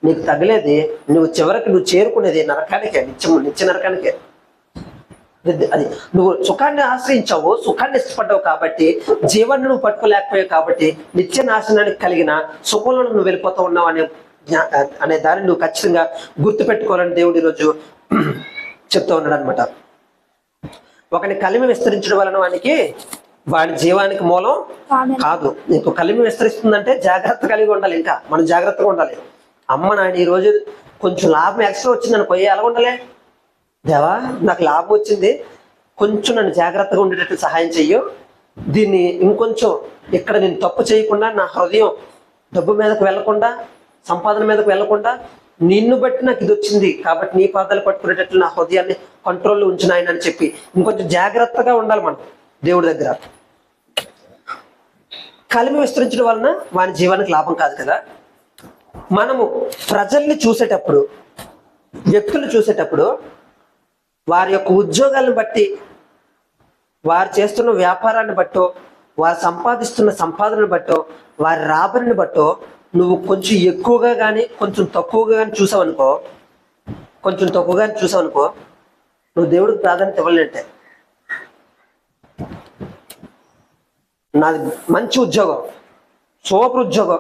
నీకు తగిలేది నువ్వు చివరికి నువ్వు చేరుకునేది నరకానికే, నిత్య నరకానికే. అది నువ్వు సుఖాన్ని ఆశ్రయించావు, సుఖాన్ని ఇష్టపడ్డావు కాబట్టి, జీవాన్ని నువ్వు పట్టుకోలేకపోయావు కాబట్టి, నిత్య నాశనానికి కలిగిన సుఖంలో నువ్వు వెళ్ళిపోతూ ఉన్నావు అనే దాన్ని నువ్వు ఖచ్చితంగా గుర్తుపెట్టుకోవాలని దేవుడు ఈరోజు చెప్తూ ఉన్నాడు అనమాట. ఒకని కలిమి విస్తరించడం వలన వాడి జీవానికి మూలం కాదు. నీకు కలిమి విస్తరిస్తుందంటే జాగ్రత్త కలిగి ఉండాలి. ఇంకా మనం జాగ్రత్తగా ఉండాలి. అమ్మ నాయన ఈరోజు కొంచెం లాభం ఎక్స్ట్రా వచ్చింది అనుకో, ఎలా ఉండాలి? దేవా నాకు లాభం వచ్చింది, కొంచెం నన్ను జాగ్రత్తగా ఉండేటట్టు సహాయం చెయ్యు. దీన్ని ఇంకొంచెం ఇక్కడ నేను తప్పు చేయకుండా, నా హృదయం డబ్బు మీదకు వెళ్లకుండా, సంపాదన మీదకు వెళ్లకుండా, నిన్ను బట్టి నాకు ఇది వచ్చింది కాబట్టి నీ పాదాలు పట్టుకునేటట్లు నా హృదయాన్ని కంట్రోల్లో ఉంచిన ఆయన అని చెప్పి ఇంకొంచెం జాగ్రత్తగా ఉండాలి మనం దేవుడి దగ్గర. కలిమి విస్తరించడం వలన వాని జీవానికి లాభం కాదు కదా. మనము ప్రజల్ని చూసేటప్పుడు, వ్యక్తులు చూసేటప్పుడు వారి యొక్క ఉద్యోగాలను బట్టి, వారు చేస్తున్న వ్యాపారాన్ని బట్టో, వారు సంపాదిస్తున్న సంపాదనను బట్టో, వారి రాబడిని బట్టో నువ్వు కొంచెం ఎక్కువగా కానీ కొంచెం తక్కువగా కానీ చూసావనుకో, నువ్వు దేవుడికి ప్రాధాన్యత ఇవ్వాలంటే. నాది మంచి ఉద్యోగం, సూపర్ ఉద్యోగం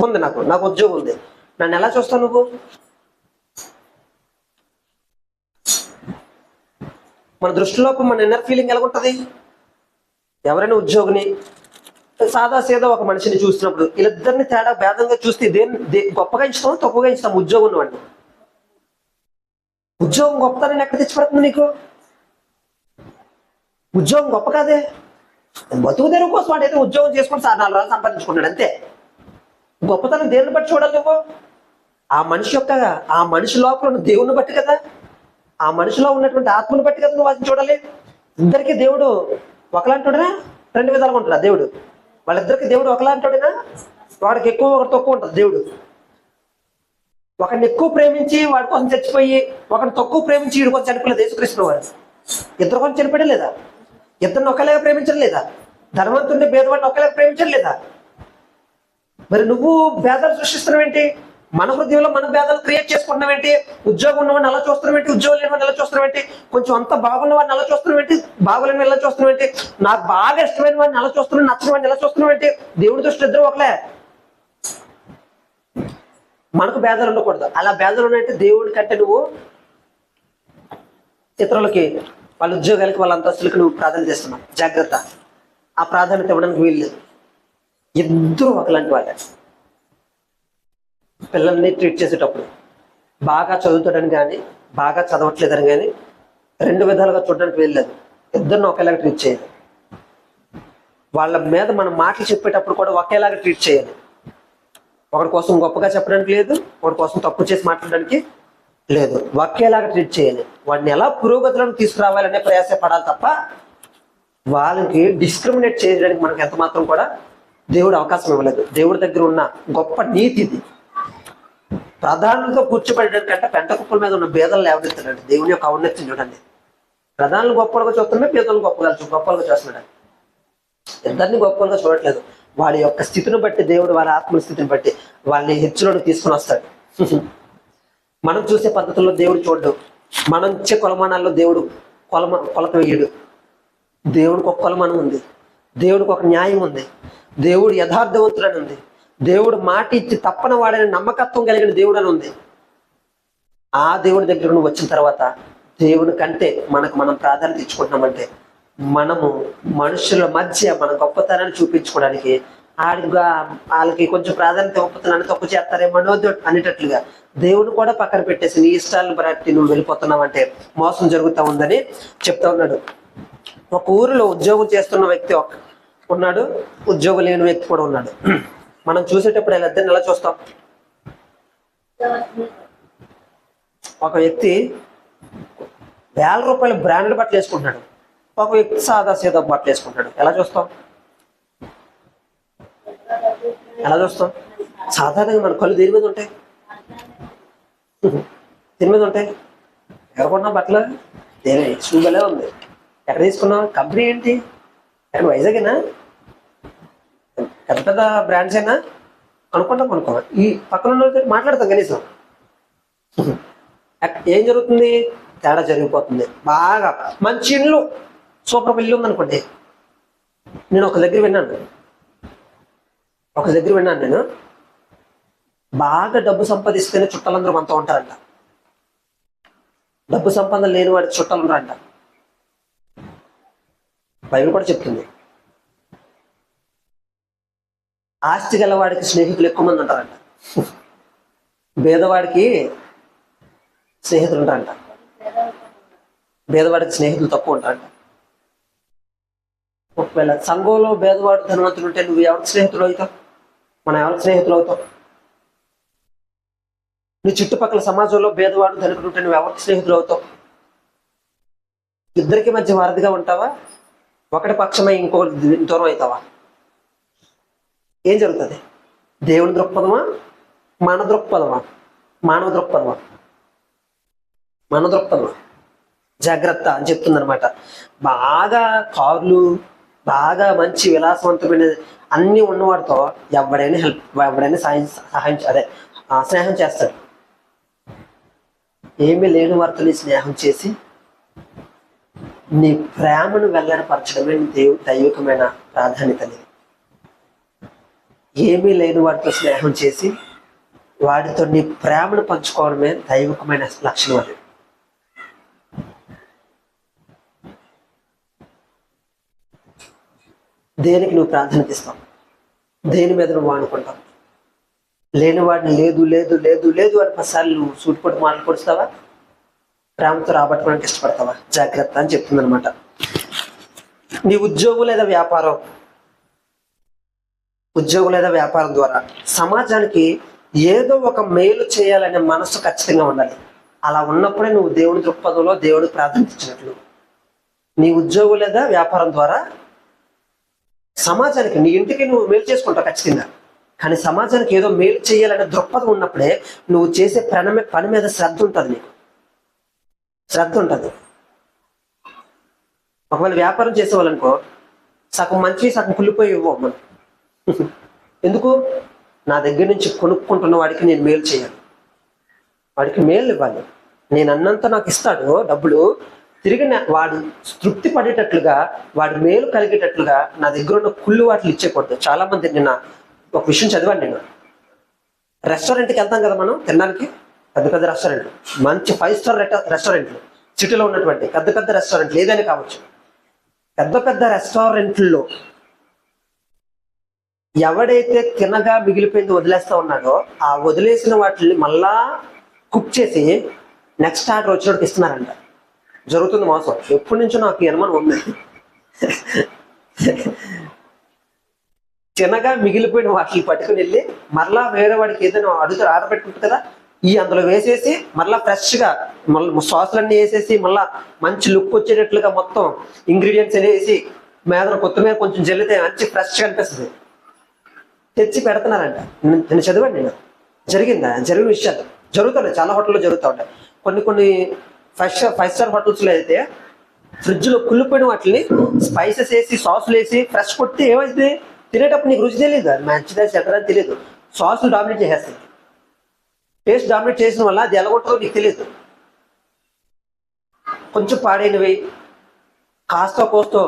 ఉంది, నాకు ఉద్యోగం ఉంది, నన్ను ఎలా చూస్తావు నువ్వు? మన దృష్టిలో మన ఇన్నర్ ఫీలింగ్ ఎలా ఉంటుంది? ఎవరైనా ఉద్యోగిని, సాదా సీదా ఒక మనిషిని చూసినప్పుడు వీళ్ళిద్దరిని తేడా భేదంగా చూస్తే గొప్పగా ఇస్తాం, తక్కువగా ఇస్తాం ఉద్యోగం ఉన్నవాడిని. ఉద్యోగం గొప్పతనాన్ని ఎక్కడ తెచ్చిపెడుతుంది నీకు? ఉద్యోగం గొప్ప కాదే. బతుకు తెరువు కోసం వాడైతే ఉద్యోగం చేసుకుని 4 రోజులు సంపాదించుకున్నాడు అంతే. గొప్పతనం దేవుని బట్టి చూడాలి నువ్వు. ఆ మనిషి లోపల ఉన్న దేవుని బట్టి కదా, ఆ మనిషిలో ఉన్నటువంటి ఆత్మను బట్టి కదా నువ్వు వాటిని చూడాలి. ఇద్దరికి దేవుడు ఒకలాంటినా 2 విధాలుగా ఉంటాడు దేవుడు. వాళ్ళిద్దరికి దేవుడు ఒకలాంటినా, వాడికి ఎక్కువ ఒకటి తక్కువ ఉంటుంది దేవుడు. ఒకరిని ఎక్కువ ప్రేమించి వాడి కోసం చచ్చిపోయి, ఒకరిని తక్కువ ప్రేమించి వీడి కోసం చనిపోలేదు యేసుక్రీస్తు వాడు. ఇద్దరు కోసం చనిపోయడం లేదా? ఇద్దరిని ఒకలాగా ప్రేమించడం లేదా? ధనవంతుడిని భేదవాడిని ఒకలాగా ప్రేమించడం లేదా? మరి నువ్వు భేదాలు సృష్టిస్తున్నావు ఏంటి? మన హృదయంలో మన భేదాలు క్రియేట్ చేసుకుంటున్నావు ఏంటి? ఉద్యోగం ఉన్నవాడిని అలా చూస్తున్నావు ఏంటి? ఉద్యోగం లేని వాడిని ఎలా చూస్తున్నావు ఏంటి? కొంచెం అంత బాగున్న వాడిని అలా చూస్తున్నావు ఏంటి? బాగోలేని ఎలా చూస్తున్నావు ఏంటి? నాకు బాగా ఇష్టమైన వాడిని అలా చూస్తున్నావు, నచ్చిన వాడిని ఎలా చూస్తున్నావు ఏంటి? దేవుడి దృష్టి ఇద్దరు ఒకలే. మనకు భేదాలు ఉండకూడదు. అలా భేదాలు ఉన్నాయంటే దేవుడి కంటే నువ్వు ఇతరులకి, వాళ్ళ ఉద్యోగాలకి, వాళ్ళ అంతస్తులకి నువ్వు ప్రాధాన్యత ఇస్తున్నావు. జాగ్రత్త. ఆ ప్రాధాన్యత ఇవ్వడానికి వీల్లేదు. ఇద్దరు ఒకలాంటి వాళ్ళే. పిల్లల్ని ట్రీట్ చేసేటప్పుడు బాగా చదువుతాడని కానీ, బాగా చదవట్లేదని కానీ 2 విధాలుగా చూడడానికి వీల్లేదు. ఇద్దరిని ఒకేలాగా ట్రీట్ చేయాలి. వాళ్ళ మీద మనం మాటలు చెప్పేటప్పుడు కూడా ఒకేలాగా ట్రీట్ చేయాలి. ఒకరి కోసం గొప్పగా చెప్పడానికి లేదు, ఒకరి కోసం తప్పు చేసి మాట్లాడడానికి లేదు. ఒకేలాగా ట్రీట్ చేయాలి. వాడిని ఎలా పురోగతిలోకి తీసుకురావాలనే ప్రయాసపడాలి తప్ప వాళ్ళకి డిస్క్రిమినేట్ చేయడానికి మనకు ఎంత మాత్రం కూడా దేవుడు అవకాశం ఇవ్వలేదు. దేవుడి దగ్గర ఉన్న గొప్ప నీతి ఇది. ప్రధానులతో కూర్చోబెట్టడానికంటే పెంట కుప్పల మీద ఉన్న భేదాలు లేవనెత్తాడండి. దేవుని యొక్క ఔన్నత్యం చూడండి. ప్రధానులు గొప్పలుగా చూస్తున్నాడు, పేదలను గొప్పలుగా చూస్తున్నాడు. ఇద్దరిని గొప్పలుగా చూడట్లేదు. వాడి యొక్క స్థితిని బట్టి దేవుడు వాళ్ళ ఆత్మస్థితిని బట్టి వాళ్ళని హెచ్చులోకి తీసుకుని వస్తాడు. మనం చూసే పద్ధతుల్లో దేవుడు చూడడు. మనం ఇచ్చే కొలమానాల్లో దేవుడు కొలత వేయడు. దేవుడికి ఒక కొలమానం ఉంది, దేవుడికి ఒక న్యాయం ఉంది, దేవుడు యథార్థవంతుడని ఉంది, దేవుడు మాట ఇచ్చి తప్పన వాడని నమ్మకత్వం కలిగిన దేవుడు అని ఉంది. ఆ దేవుడి దగ్గర నువ్వు వచ్చిన తర్వాత దేవుడి కంటే మనం ప్రాధాన్యత ఇచ్చుకుంటున్నామంటే మనము మనుషుల మధ్య మన గొప్పతనాన్ని చూపించుకోవడానికి వాళ్ళకి కొంచెం ప్రాధాన్యత గొప్పతనాన్ని తక్కువ చేస్తారేమో అనేటట్లుగా దేవుని కూడా పక్కన పెట్టేసి నీ ఇష్టాలను బట్టి నువ్వు వెళ్ళిపోతున్నావు అంటే మోసం జరుగుతూ ఉందని చెప్తా ఉన్నాడు. ఒక ఊరిలో ఉద్యోగం చేస్తున్న వ్యక్తి ఉన్నాడు, ఉద్యోగం లేని వ్యక్తి కూడా ఉన్నాడు. మనం చూసేటప్పుడు వీళ్ళిద్దరిని ఎలా చూస్తాం? ఒక వ్యక్తి ₹1000 బ్రాండెడ్ బట్టలు వేసుకుంటున్నాడు, ఒక వ్యక్తి సాదా సీదా బట్టలు వేసుకుంటాడు. ఎలా చూస్తాం? సాధారణంగా మన కళ్ళు దేని మీద ఉంటాయి? దేని మీద ఉంటాయి? ఎక్కడ కొన్నా బట్టలు? దేని షూబలే ఉంది. ఎక్కడ తీసుకున్నాం? కంపెనీ ఏంటి? ఎక్కడ వైజాగేనా? పెద్ద పెద్ద బ్రాండ్స్ అయినా కొనుక్కో. ఈ పక్కన ఉన్న మాట్లాడతాం కనీసం. ఏం జరుగుతుంది? తేడా జరిగిపోతుంది. బాగా మంచి ఇల్లు, సూపర్ ఇల్లు ఉందనుకోండి. నేను ఒక దగ్గర విన్నాను నేను, బాగా డబ్బు సంపాదిస్తేనే చుట్టాలందరూ మనతో ఉంటారంట. డబ్బు సంపాదన లేని వాడికి చుట్టాలు ఉన్నారంట. బైబిల్ కూడా చెప్తుంది. ఆస్తి గల వాడికి స్నేహితులు ఎక్కువ మంది ఉంటారంట, భేదవాడికి స్నేహితులు ఉంటారంట. భేదవాడికి స్నేహితులు తక్కువ ఉంటారంట. ఒకవేళ సంఘంలో భేదవాడు ధనవంతులు ఉంటే నువ్వు ఎవరికి స్నేహితులు అవుతావు? మనం ఎవరికి స్నేహితులు అవుతాం? నీ చుట్టుపక్కల సమాజంలో భేదవాడు ధనికులు ఉంటే నువ్వు ఎవరికి స్నేహితులు అవుతావు? ఇద్దరికి మధ్య వారధిగా ఉంటావా? ఒకటి పక్షమై ఇంకొకటి దూరం అవుతావా? ఏం జరుగుతుంది? దేవుని దృక్పథమా, మన దృక్పథమా, మానవ దృక్పథమా? మన దృక్పథమా? జాగ్రత్త అని చెప్తుంది అనమాట. బాగా కార్లు, బాగా మంచి విలాసవంతమైన అన్ని ఉన్నవాడితో ఎవడైనా స్నేహం చేస్తాడు. ఏమీ లేని వారితో నీ స్నేహం చేసి నీ ప్రేమను వెల్లడిపరచడమే దైవికమైన ప్రాధాన్యత. ఏమీ లేని వాడితో స్నేహం చేసి వాడితో నీ ప్రేమను పంచుకోవడమే దైవికమైన లక్షణం. అది దేనికి నువ్వు ప్రాధాన్యత ఇస్తావు? దేని మీద నువ్వు అనుకుంటావు? లేని వాడిని లేదు లేదు లేదు లేదు అని 10 సార్లు నువ్వు సూటిపోటు మాటలు పొడుస్తావా? ప్రేమతో రాబట్టుకోవడానికి ఇష్టపడతావా? జాగ్రత్త అని చెప్తుంది అనమాట. నీ ఉద్యోగం లేదా వ్యాపారం ద్వారా సమాజానికి ఏదో ఒక మేలు చేయాలనే మనసు ఖచ్చితంగా ఉండాలి. అలా ఉన్నప్పుడే నువ్వు దేవుని దృక్పథంలో దేవుడికి ప్రాధాన్యత ఇచ్చినట్లు. నీ ఉద్యోగం లేదా వ్యాపారం ద్వారా సమాజానికి, నీ ఇంటికి నువ్వు మేలు చేసుకుంటావు ఖచ్చితంగా, కానీ సమాజానికి ఏదో మేలు చేయాలనే దృక్పథం ఉన్నప్పుడే నువ్వు చేసే పని మీద శ్రద్ధ ఉంటుంది. నీకు శ్రద్ధ ఉంటుంది. ఒకవేళ వ్యాపారం చేసేవాళ్ళనుకో, సగం మంచి సగం కుళ్ళిపోయి ఇవ్వవు మనం. ఎందుకు? నా దగ్గర నుంచి కొనుక్కుంటున్న వాడికి నేను మేలు చేయాలి, వాడికి మేలు ఇవ్వాలి. నేను అన్నంత నాకు ఇస్తాడు డబ్బులు, తిరిగి వాడు తృప్తి పడేటట్లుగా, వాడి మేలు కలిగేటట్లుగా నా దగ్గర ఉన్న కుళ్ళు వాటిని ఇచ్చేకూడదు. చాలా మంది, నిన్న ఒక విషయం చదివాను నేను. రెస్టారెంట్కి వెళ్తాం కదా మనం తినడానికి, పెద్ద పెద్ద రెస్టారెంట్లు, మంచి 5 స్టార్ రెస్టారెంట్లు, సిటీలో ఉన్నటువంటి పెద్ద పెద్ద రెస్టారెంట్లు ఏదైనా కావచ్చు. పెద్ద పెద్ద రెస్టారెంట్లో ఎవడైతే తినగా మిగిలిపోయింది వదిలేస్తా ఉన్నాడో, ఆ వదిలేసిన వాటిని మళ్ళా కుక్ చేసి నెక్స్ట్ ఆర్డర్ వచ్చినోడికి ఇస్తున్నారంట. జరుగుతుంది మోసం. ఎప్పటి నుంచో నాకు అనుమానం ఉంది. తినగా మిగిలిపోయిన వాటిని పట్టుకుని వెళ్ళి మరలా వేరే వాడికి ఏదైనా అడుగుతారు, ఆర్డర్ పెట్టుకుంటుంది కదా, అందులో వేసేసి మళ్ళీ ఫ్రెష్గా మళ్ళీ సాసులన్నీ వేసేసి మళ్ళీ మంచి లుక్ వచ్చేటట్లుగా మొత్తం ఇంగ్రీడియంట్స్ వేసి మీద కొత్తిమీర కొంచెం జల్లితే మంచి ఫ్రెష్గా అనిపిస్తుంది. తెచ్చి పెడుతున్నారంట. నేను చదివాను. నేను జరిగిన విషయాలు జరుగుతున్నాయి, చాలా హోటల్లో జరుగుతూ ఉంటాయి. కొన్ని 5 స్టార్ హోటల్స్లో అయితే ఫ్రిడ్జ్లో కుళ్ళిపోయిన వాటిని స్పైసెస్ వేసి సాసులు వేసి ఫ్రెష్ కొట్టి ఏమైంది తినేటప్పుడు నీకు రుచి తెలియదు, అది మంచిదా చెడ్డదని తెలియదు. సాసులు డామినేట్ చేసేస్తాయి. టేస్ట్ డామినేట్ చేసిన వల్ల అది ఎలా ఉంటుందో నీకు తెలియదు. కొంచెం పాడైనవి కాస్తో కోస్తో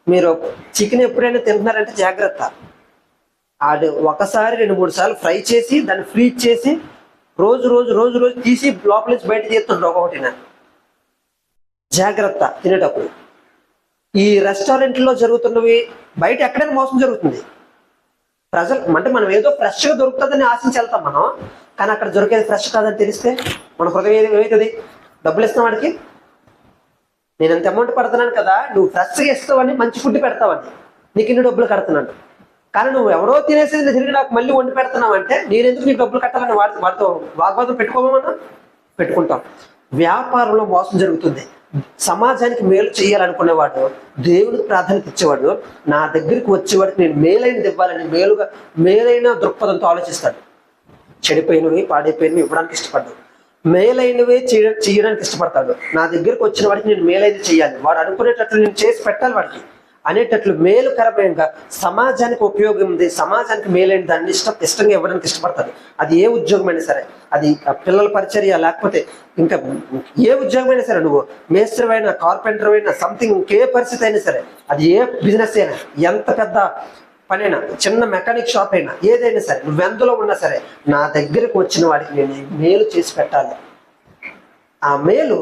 మీరు చికెన్ ఎప్పుడైనా తింటున్నారంటే జాగ్రత్త. అది ఒకసారి 2-3 సార్లు ఫ్రై చేసి దాన్ని ఫ్రీజ్ చేసి రోజు తీసి లోపల నుంచి బయట తీస్తుంటారు ఒక్కొక్కటిన. జాగ్రత్త తినేటప్పుడు. ఈ రెస్టారెంట్లో జరుగుతున్నవి బయట ఎక్కడైనా మోసం జరుగుతుంది. ప్రజలు అంటే మనం ఏదో ఫ్రెష్గా దొరుకుతుందని ఆశించి వెళ్తాం మనం, కానీ అక్కడ దొరికేది ఫ్రెష్ కాదని తెలిస్తే మన హృదయం ఏమవుతుంది? డబ్బులు ఇస్తాం వాడికి, నేను ఎంత అమౌంట్ పడుతున్నాను కదా, నువ్వు ఫ్రెష్గా ఇస్తావని, మంచి ఫుడ్ పెడతావని నీకు ఇన్ని డబ్బులు కడుతున్నాను. కానీ నువ్వు ఎవరో తినేసేది తిరిగి నాకు మళ్ళీ వండి పెడుతున్నావు అంటే నేను ఎందుకు నీకు డబ్బులు కట్టాలని వాటితో వాగ్వాదం పెట్టుకోమన్నా పెట్టుకుంటాం. వ్యాపారంలో మోసం జరుగుతుంది. సమాజానికి మేలు చేయాలనుకునేవాడు, దేవుడికి ప్రాధాన్యత ఇచ్చేవాడు, నా దగ్గరికి వచ్చేవాడికి నేను మేలైనది ఇవ్వాలని మేలైన దృక్పథంతో ఆలోచిస్తాడు. చెడిపోయినవి పాడైపోయినవి ఇవ్వడానికి ఇష్టపడ్డాడు, మేలైనవే చేయడానికి ఇష్టపడతాడు. నా దగ్గరికి వచ్చిన వాడికి నేను మేలైనది చేయాలి, వాడు అనుకునేటట్లు నేను చేసి పెట్టాలి వాడికి అనేటట్లు మేలుకరమైన సమాజానికి ఉపయోగం ఉంది, సమాజానికి మేలైన దాన్ని ఇష్టంగా ఇవ్వడానికి ఇష్టపడతాడు. అది ఏ ఉద్యోగమైనా సరే, అది పిల్లల పరిచర్య లేకపోతే ఇంకా ఏ ఉద్యోగమైనా సరే, నువ్వు మేస్త్రి అయినా, కార్పెంటర్ అయినా, సంథింగ్ ఇంకే పరిస్థితి అయినా సరే, అది ఏ బిజినెస్ అయినా, ఎంత పెద్ద పనైనా, చిన్న మెకానిక్ షాప్ అయినా, ఏదైనా సరే, నువ్వెందులో ఉన్నా సరే, నా దగ్గరకు వచ్చిన వాడికి నేను మేలు చేసి పెట్టాలి. ఆ మేలు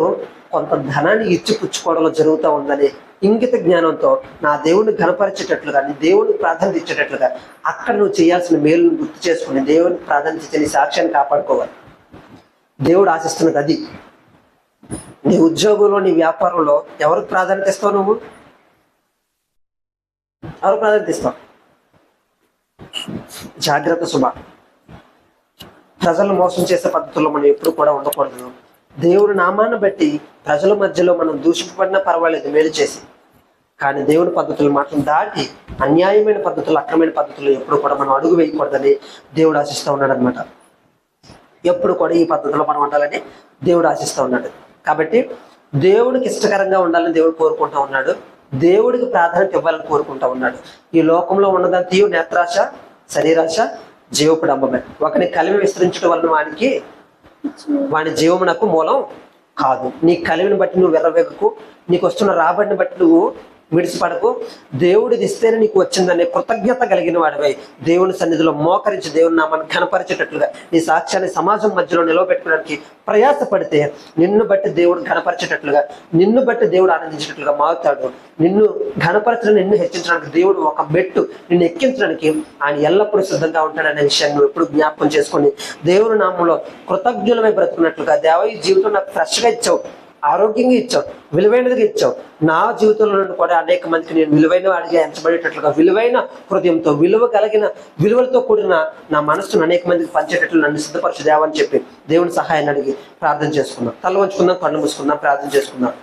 కొంత ధనాన్ని ఇచ్చి పుచ్చుకోవడంలో జరుగుతూ ఉందని ఇంగిత జ్ఞానంతో నా దేవుడిని ఘనపరిచేటట్లుగా, నీ దేవుడికి ప్రాధాన్యత ఇచ్చేటట్లుగా అక్కడ నువ్వు చేయాల్సిన మేలును గుర్తు చేసుకుని దేవుడికి ప్రాధాన్యత ఇచ్చే నీ సాక్ష్యాన్ని కాపాడుకోవాలి. దేవుడు ఆశిస్తున్నది అది. నీ ఉద్యోగంలో, నీ వ్యాపారంలో ఎవరికి ప్రాధాన్యత ఇస్తావు? నువ్వు ఎవరికి ప్రాధాన్యత ఇస్తావు? జాగ్రత్త సుమ. ప్రజలను మోసం చేసే పద్ధతుల్లో మనం ఎప్పుడు కూడా ఉండకూడదు. దేవుడి నామాన్ని బట్టి ప్రజల మధ్యలో మనం దూషింపబడినా పర్వాలేదు మేలు చేసి, కానీ దేవుడి పద్ధతులు మాత్రం దాటి అన్యాయమైన పద్ధతులు, అక్రమైన పద్ధతులు ఎప్పుడు కూడా మనం అడుగు వేయకూడదని దేవుడు ఆశిస్తూ ఉన్నాడు అనమాట. ఎప్పుడు కూడా ఈ పద్ధతిలో మనం ఉండాలని దేవుడు ఆశిస్తూ ఉన్నాడు. కాబట్టి దేవుడికి ఇష్టకరంగా ఉండాలని దేవుడు కోరుకుంటూ ఉన్నాడు, దేవుడికి ప్రాధాన్యత ఇవ్వాలని కోరుకుంటూ ఉన్నాడు. ఈ లోకంలో ఉన్నదంతా నేత్రాశ, శరీరాశ, జీవపు డంబమే. ఒకని కలిమి విస్తరించడం వలన వాని జీవమునకు మూలం కాదు. నీ కలిమిని బట్టి నువ్వు వెర్రవేగకు, నీకు వస్తున్న రాబడిని బట్టి నువ్వు విడిచిపడకు. దేవుడిది ఇస్తేనే నీకు వచ్చిందనే కృతజ్ఞత కలిగిన వాడివై దేవుని సన్నిధిలో మోకరించి దేవుని నామాన్ని ఘనపరిచేటట్లుగా నీ సాక్ష్యాన్ని సమాజం మధ్యలో నిలవబెట్టుకోవడానికి ప్రయాసపడితే నిన్ను బట్టి దేవుడు ఘనపరిచేటట్లుగా, నిన్ను బట్టి దేవుడు ఆనందించేటట్లుగా మారుతాడు. నిన్ను ఘనపరచడం, నిన్ను హెచ్చించడానికి దేవుడు ఒక మెట్టు నిన్ను ఎక్కించడానికి ఆయన ఎల్లప్పుడూ సిద్ధంగా ఉంటాడనే విషయాన్ని నువ్వు ఎప్పుడు జ్ఞాపకం చేసుకొని దేవుని నామంలో కృతజ్ఞులమై బ్రతుకున్నట్లుగా, దేవ ఈ జీవితం నాకు ఫ్రెష్గా ఇచ్చావు, ఆరోగ్యంగా ఇచ్చావు, విలువైనదిగా ఇచ్చావు, నా జీవితంలో నుండి కూడా అనేక మందికి నేను విలువైన వాడిగా ఎంచబడేటట్లుగా, విలువైన హృదయంతో, విలువలతో కూడిన నా మనస్సును అనేక మందికి పంచేటట్లు నన్ను సిద్ధపరచు దేవని చెప్పి దేవుని సహాయాన్ని అడిగి ప్రార్థన చేసుకుందాం. తల వంచుకుందాం, కళ్ళు మూసుకుందాం, ప్రార్థన చేసుకుందాం.